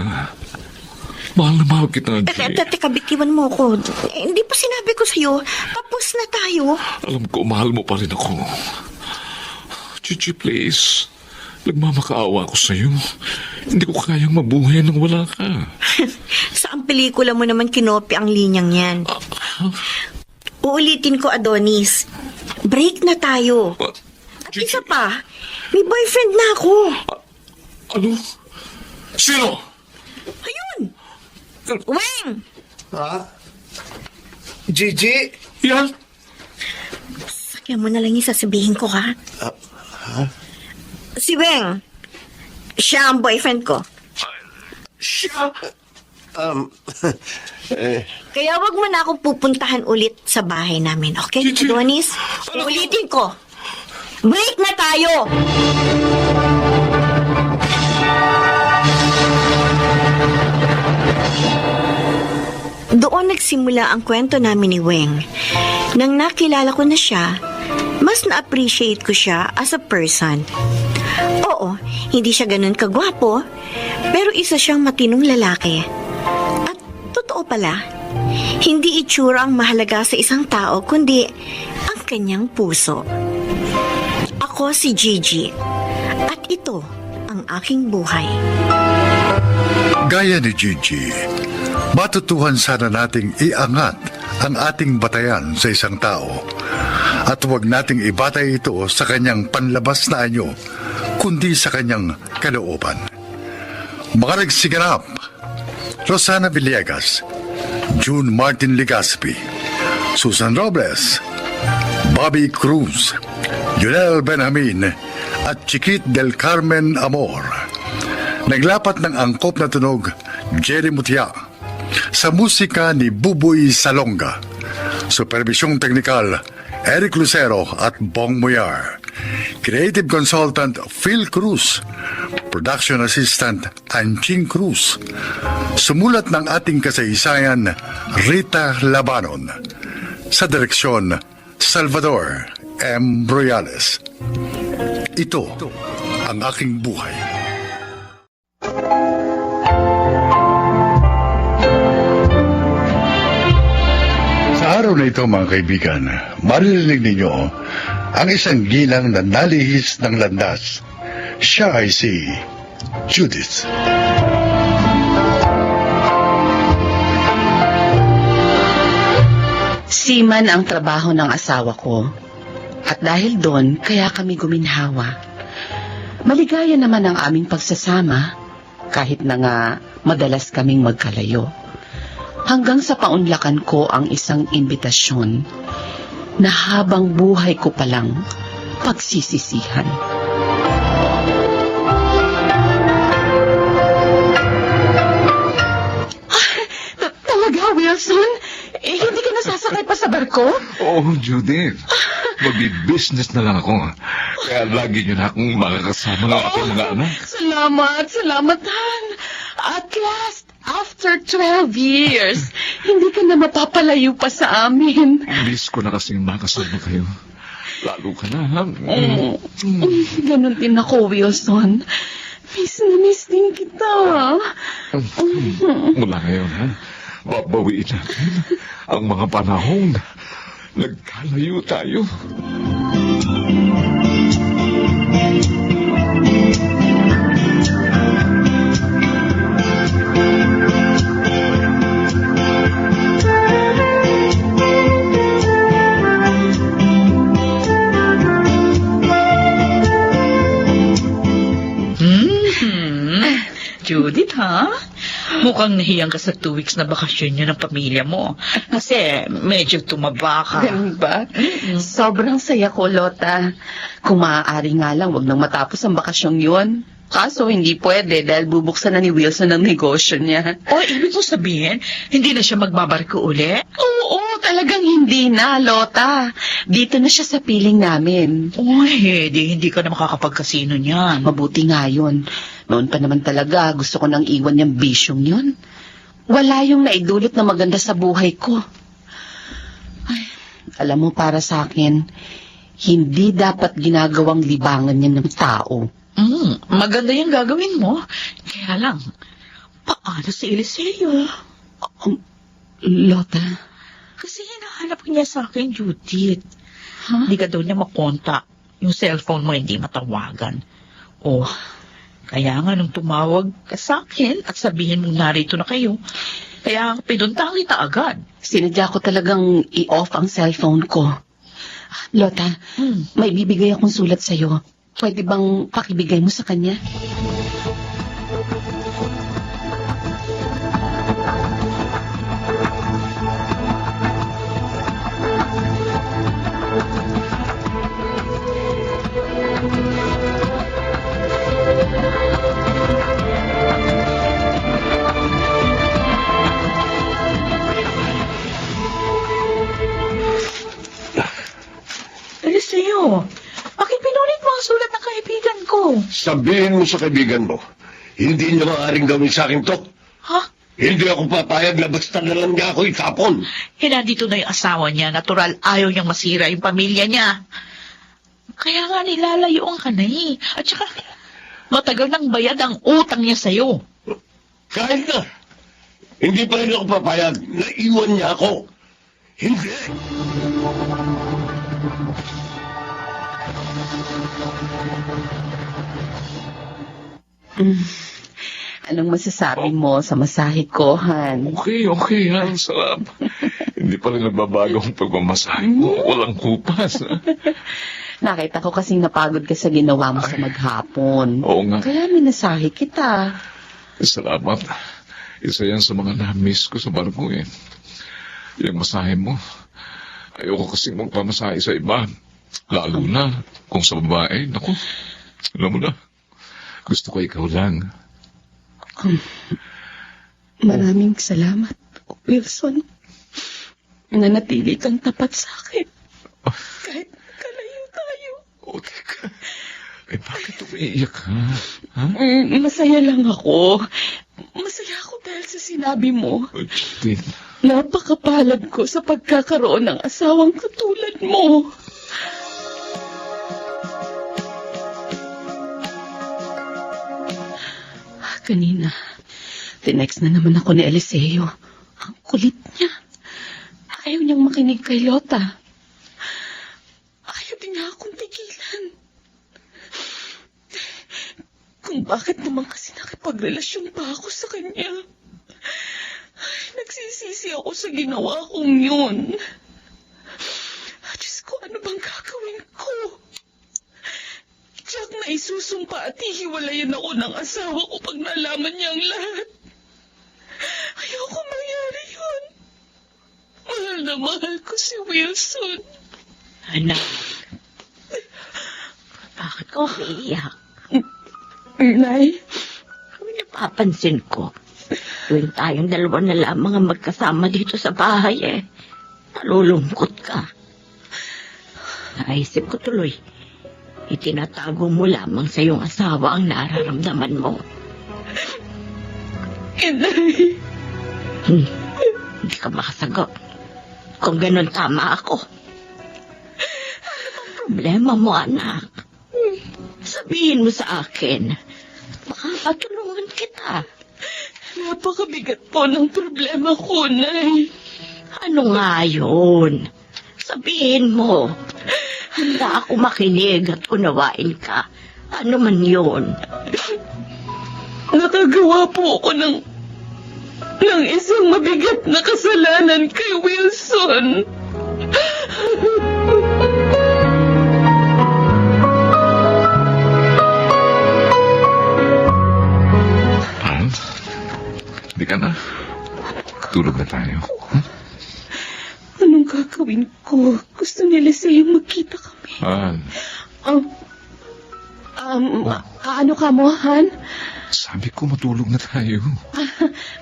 I: Mahal na mahal kita, Gigi.
D: Teka, bitiwan mo ko. Hindi pa sinabi ko sa'yo. Tapos na tayo.
I: Alam ko, mahal mo pa rin ako. Gigi, please. Nagmamakaawa ako sa'yo. Hindi ko kayang mabuhay nang wala ka.
D: Saan pelikula mo naman kinopya ang linyang yan? Uulitin ko, Adonis. Break na tayo. At isa pa, may boyfriend na ako.
I: Ano? Sino?
D: Ayun! Weng!
E: Gigi?
I: Yan?
D: Sakyan mo na lang yung sasabihin ko, ha? Si Weng. Siya ang boyfriend ko.
I: Siya?
D: Kaya wag mo na akong pupuntahan ulit sa bahay namin, okay,
I: Gigi!
D: Adonis? Ulitin ko. Break na tayo! Doon nagsimula ang kwento namin ni Weng. Nang nakilala ko na siya, mas na-appreciate ko siya as a person. Oo, hindi siya ganun kagwapo, pero isa siyang matinong lalaki. At totoo pala, hindi itsura ang mahalaga sa isang tao, kundi ang kanyang puso. Ako si Gigi, at ito ang aking buhay.
A: Gaya ni Gigi, matutuhan sana nating iangat ang ating batayan sa isang tao at huwag nating ibatay ito sa kanyang panlabas na anyo, kundi sa kanyang kalooban. Mga nagsiganap, Rosana Villegas, June Martin Legaspi, Susan Robles, Bobby Cruz, Junel Benjamin at Chiquit del Carmen Amor. Naglapat ng angkop na tunog, Jerry Mutia, sa musika ni Buboy Salonga. Supervisyong teknikal, Eric Lucero at Bong Muyar. Creative Consultant, Phil Cruz. Production Assistant, Anching Cruz. Sumulat ng ating kasaysayan, Rita Labanon. Sa direksyon, Salvador M. Royales. Ito ang aking buhay. Sa araw araw na ito, mga kaibigan, maririnig ninyo ang isang ginang na nalihis ng landas. Siya ay si Judith.
L: Seaman ang trabaho ng asawa ko. At dahil doon, kaya kami guminhawa. Maligaya naman ang aming pagsasama, kahit na nga madalas kaming magkalayo. Hanggang sa paunlakan ko ang isang imbitasyon na habang buhay ko palang pagsisisihan. Talaga, Wilson? Hindi ka nasasakay pa sa barko?
I: Oh, Judith. Magbi-business na lang ako. Kaya lagi niyo na akong makakasama ng aking mga anak.
L: Salamat, Han. At last, after 12 years, hindi ka na mapapalayo pa sa amin.
I: Miss ko na kasing makasama kayo. Lalo ka na, ha?
L: Ganon din ako, Wilson. Miss din kita.
I: Mula ngayon, ha? Babawiin natin ang mga panahon. Nagkalayo tayo.
H: Judith, ha? Mukhang nahiyang ka sa 2 weeks na bakasyon niyo ng pamilya mo. Kasi medyo tumaba ka.
L: Ganun ba? Sobrang saya ko, Lota. Kung maaari nga lang, wag nang matapos ang bakasyong yun. Kaso hindi pwede dahil bubuksan na ni Wilson ang negosyo niya.
H: O, ibig mo sabihin, hindi na siya magbabarko uli?
L: Oo, talagang hindi na, Lota. Dito na siya sa piling namin.
H: Uy, hindi ka na makakapagkasino niyan.
L: Mabuti nga yun. Noon pa naman talaga, gusto ko nang iwan yung bisyong yun. Wala yung naidulot na maganda sa buhay ko. Ay, alam mo, para sa akin, hindi dapat ginagawang libangan yan ng tao.
H: Maganda yung gagawin mo. Kaya lang, paano si Eliseo?
L: Lota?
H: Kasi hinahanap niya sa akin, Judith. Hindi ka daw niya makontak. Yung cellphone mo hindi matawagan. Oh, kaya nga nung tumawag ka sa akin at sabihin mo narito na kayo, kaya pinunta kita agad.
L: Sinadya ko talagang i-off ang cellphone ko. Lota, may bibigay akong sulat sa'yo. Pwede bang pakibigay mo sa kanya?
H: Eliseo, bakit pinunit mo ang sulat ng kaibigan ko?
E: Sabihin mo sa kaibigan mo, hindi niya maaaring gawin sa akin to.
H: Ha?
E: Hindi ako papayag na basta na lang niya ako itapon.
H: Nandito na yung asawa niya. Natural, ayaw niyang masira yung pamilya niya. Kaya nga nilalayuan ka na eh. At saka, matagal nang bayad ang utang niya sa'yo.
E: Kahit na, hindi pa rin ako papayag na iwan niya ako. Hindi.
L: Anong masasabi mo sa masahe ko, Han?
I: Okay, ha? Sarap. Hindi pa rin nagbabago ang pagmamasahe mo. Walang kupas, ha?
L: Nakita ko kasing napagod ka sa ginawa mo sa maghapon.
I: Oo nga.
L: Kaya minasahe kita.
I: Salamat. Isa yan sa mga na-miss ko sa barko, eh. Yung masahe mo. Ayoko kasing magpamasahe sa iba. Lalo na kung sa babae. Naku, alam mo na. Gusto ko ikaw lang.
L: Maraming salamat, Wilson. Nanatili kang tapat sa akin. Kahit kalayo tayo.
I: O, teka. Bakit umiiyak ka? Ha?
L: Masaya lang ako. Masaya ako dahil sa sinabi mo.
I: Judith.
L: Napakapalad ko sa pagkakaroon ng asawang katulad mo. Kanina, tinext na naman ako ni Eliseo. Ang kulit niya. Ayaw niyang makinig kay Lota. Ayaw din niya akong tigilan. Kung bakit naman kasi nakipagrelasyon pa ako sa kanya. Ay, nagsisisi ako sa ginawa kong yun. Diyos ko, ano bang gagawin ko? Tiyak na isusumpa at hihiwalayan ako ng asawa ko pag nalaman niya ang lahat. Ayoko mangyari yun. Mahal na mahal ko si Wilson.
D: Anak, bakit ko umiiyak?
L: Nay?
D: Napapansin ko, tuwing tayong dalawa na lamang ang magkasama dito sa bahay nalulungkot ka. Naisip ko tuloy, itinatago mo lamang sa iyong asawa ang nararamdaman mo.
L: Inay.
D: Hindi ka makasagot. Kung ganun, tama ako. Ano bang problema mo, anak? Sabihin mo sa akin. Baka patulungan kita.
L: Napakabigat po ng problema ko, Nay.
D: Ano nga yun? Sabihin mo. Handa ako makinig at unawain ka. Ano man yun?
L: Nakagawa po ako ng isang mabigat na kasalanan kay Wilson.
I: Han? Hindi ka na? Tulog na tayo.
L: Anong gagawin ko? Gusto nila sa'yo magkita kami.
I: Han,
L: Ano ka mo, Han?
I: sabi ko matulog na tayo.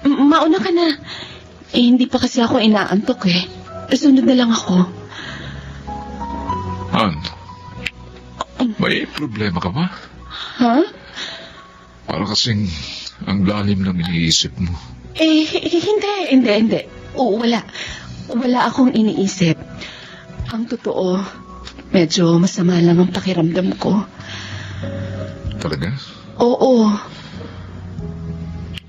L: Mauna ka na. Hindi pa kasi ako inaantok Sunod na lang ako.
I: Han, may problema ka ba?
L: Ha?
I: Para kasing ang lalim ng iniisip mo.
L: Hindi. Wala. Wala akong iniisip. Ang totoo, medyo masama lang ang pakiramdam ko.
I: Talaga?
L: Oo.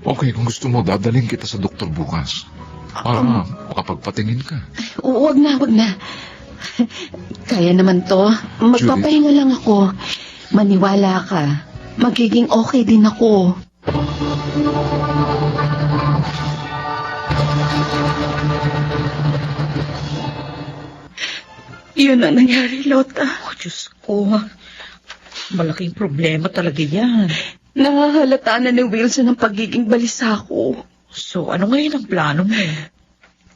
I: Okay, kung gusto mo, dadaling kita sa doktor bukas. Para makapagpatingin ka.
L: Wag na. Kaya naman to. Magpapahinga lang ako. Maniwala ka. Magiging okay din ako. Yun ang nangyari, Lota.
C: Oh, Diyos ko. Malaking problema talaga yan.
L: Nahahalata na ni Wilson ang pagiging balisa ko.
C: So, ano ngayon ang plano mo?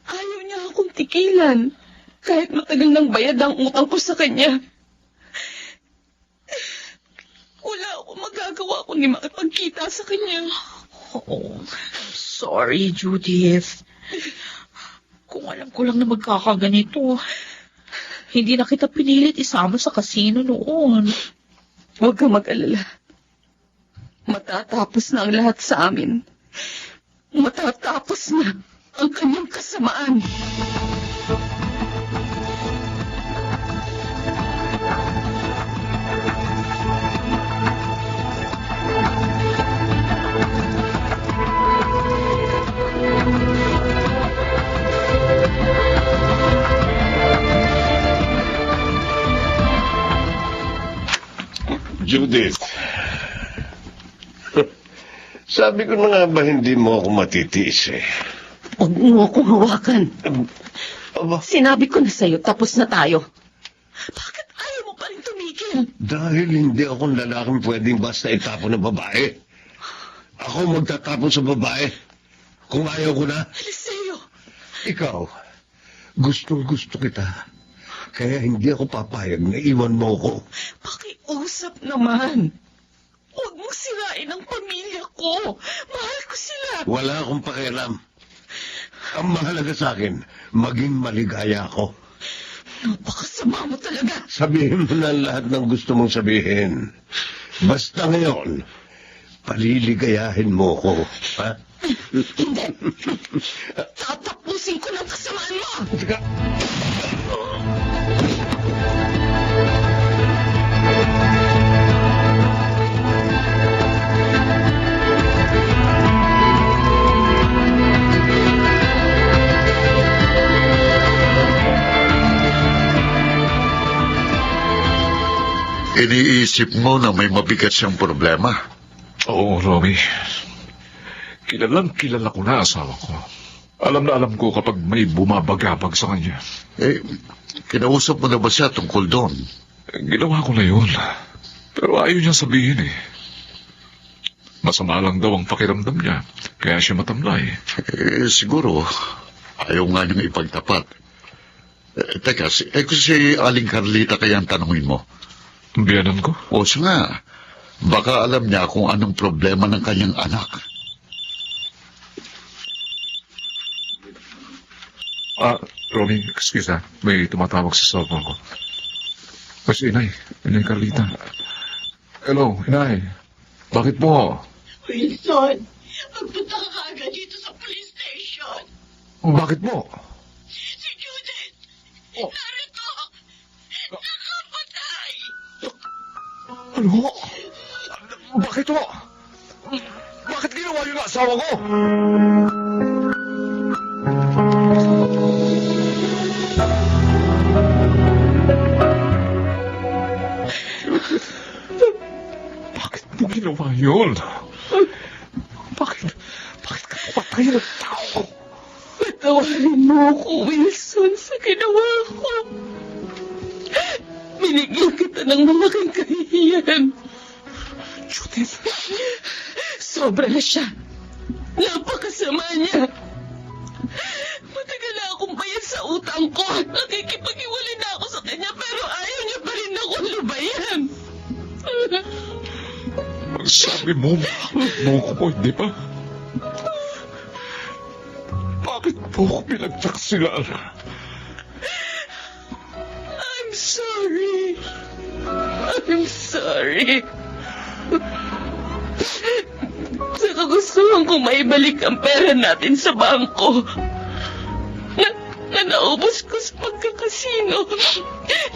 L: Ayaw niya akong tikilan. Kahit matagal nang bayad ang utang ko sa kanya. Wala akong magagawa kundi makipagkita sa kanya.
C: Oh, sorry, Judith. Kung alam ko lang na magkakaganito, hindi na kita pinilit isama sa kasino noon.
L: Huwag kang mag-alala. Matatapos na ang lahat sa amin. Matatapos na ang kanyang kasamaan.
E: Judith. Sabi ko na nga ba hindi mo ako matitiis
L: Huwag mo akong hawakan.
E: Aba,
L: Sinabi ko na sa'yo, tapos na tayo. Bakit ayaw mo pa rin tumigil?
E: dahil hindi akong lalaking pwedeng basta itapon ng babae. Ako magtatapon sa babae. Kung ayaw ko na,
L: Eliseo,
E: ikaw, gustong-gusto kita. Kaya hindi ako papayag na iwan mo ko.
L: pakiusap naman. Huwag mong sirain ang pamilya ko. Mahal ko sila.
E: Wala akong pakialam. Ang mahalaga sa akin, maging maligaya ako.
L: Napakasama mo talaga.
E: Sabihin mo na lahat ng gusto mong sabihin. Basta ngayon, paliligayahin mo ko. Ha?
L: Hindi. Tatapusin ko ng kasamaan mo.
E: Teka.
G: Iniisip mo na may mabigat siyang problema.
I: Oo, Romy. Kilala ko na asawa ko. Alam na alam ko kapag may bumabagabag sa kanya.
G: Kinausap mo na ba siya tungkol doon?
I: Ginawa ko na yun. Pero ayaw niyang sabihin eh. Masama lang daw ang pakiramdam niya. Kaya siya matamlay.
G: Siguro, ayaw nga niyang ipagtapat. Teka, kung si Aling Carlita kaya ang tanungin mo?
I: Biyanan ko?
G: O siya nga, baka alam niya kung anong problema ng kanyang anak.
I: Romy, excuse na. May tumatawag sa cellphone ko. Mas Inay Carlita. Hello, Inay. Bakit po?
H: Wilson, magpunta ka agad dito sa police station.
I: Bakit po?
H: Si Judith,
I: Oh.
H: narito, nakapatay.
I: Ano? Bakit po? Bakit ginawa yung asawa ko? Bakit mo ginawa yun? Bakit ka patay ng tao?
H: Patawarin mo ako, Wilson, sa ginawa ko. Binigyan kita ng malaking kahihiyan.
I: Judith,
H: Sobra na siya. Napakasama niya. Matagal na akong bayad sa utang ko. Nakikipag-iwalay na ako sa kanya pero ayaw niya pa rin akong lubayan.
I: sabi mo, mahal mo ko, hindi ba? Bakit po ako pinagtaksilan?
H: I'm sorry. I'm sorry. Sa kagustuhan kong maibalik ang pera natin sa bangko. Na naubos ko sa pagkakasino.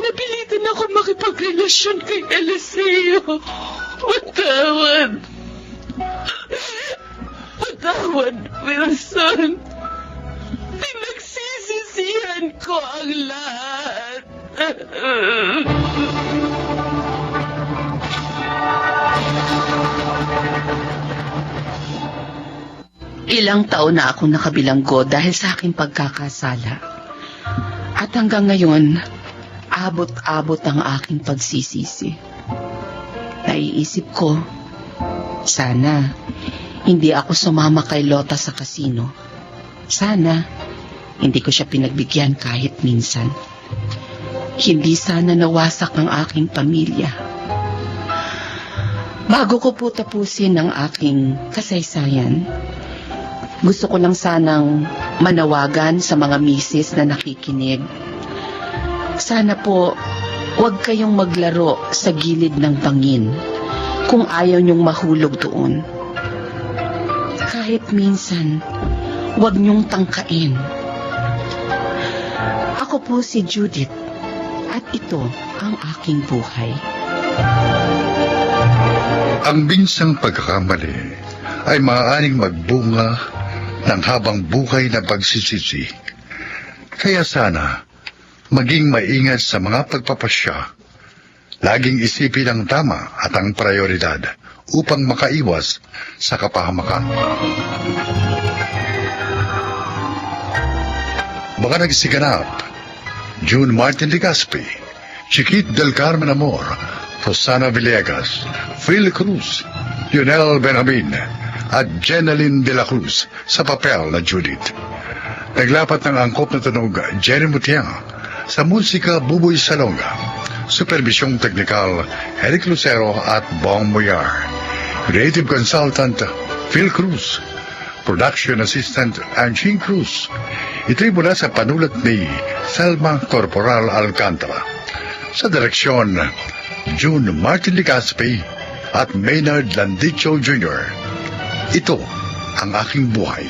H: Napilitan ako makipagrelasyon kay Eliseo. Patawad. Patawad, Wilson. Pinagsisisihan ko ang lahat. Ilang taon na akong nakabilanggo dahil sa aking pagkakasala. At hanggang ngayon, abot-abot ang aking pagsisisi. Naiisip ko, sana hindi ako sumama kay Lota sa kasino. Sana hindi ko siya pinagbigyan kahit minsan. Hindi sana nawasak ang aking pamilya. Bago ko po tapusin ang aking kasaysayan, gusto ko lang sanang manawagan sa mga misis na nakikinig. Sana po, huwag kayong maglaro sa gilid ng bangin kung ayaw niyong mahulog doon. Kahit minsan, huwag niyong tangkain. Ako po si Judith at ito ang aking buhay.
A: Ang minsang pagkakamali ay maaaring magbunga ng habang buhay na pagsisisi. Kaya sana, maging maingat sa mga pagpapasya. Laging isipin ang tama at ang prioridad upang makaiwas sa kapahamakan. Mga nagsiganap, June Martin Legazpi, Chiquit del Carmen Amor, Rosana Villegas, Phil Cruz, Lionel Benjamin, at Jeneline de la Cruz sa papel na Judith. Naglapat ng angkop na tunog Jenny Mutiang, sa musika Buboy Salonga, supervisyong teknikal Eric Lucero at Bong Boyar, creative consultant Phil Cruz, production assistant Angie Cruz. Ito'y mula sa panulat ni Selma Corporal Alcantara. Sa direksyon, June Martin Legazpi at Maynard Landicho Jr. Ito ang aking buhay.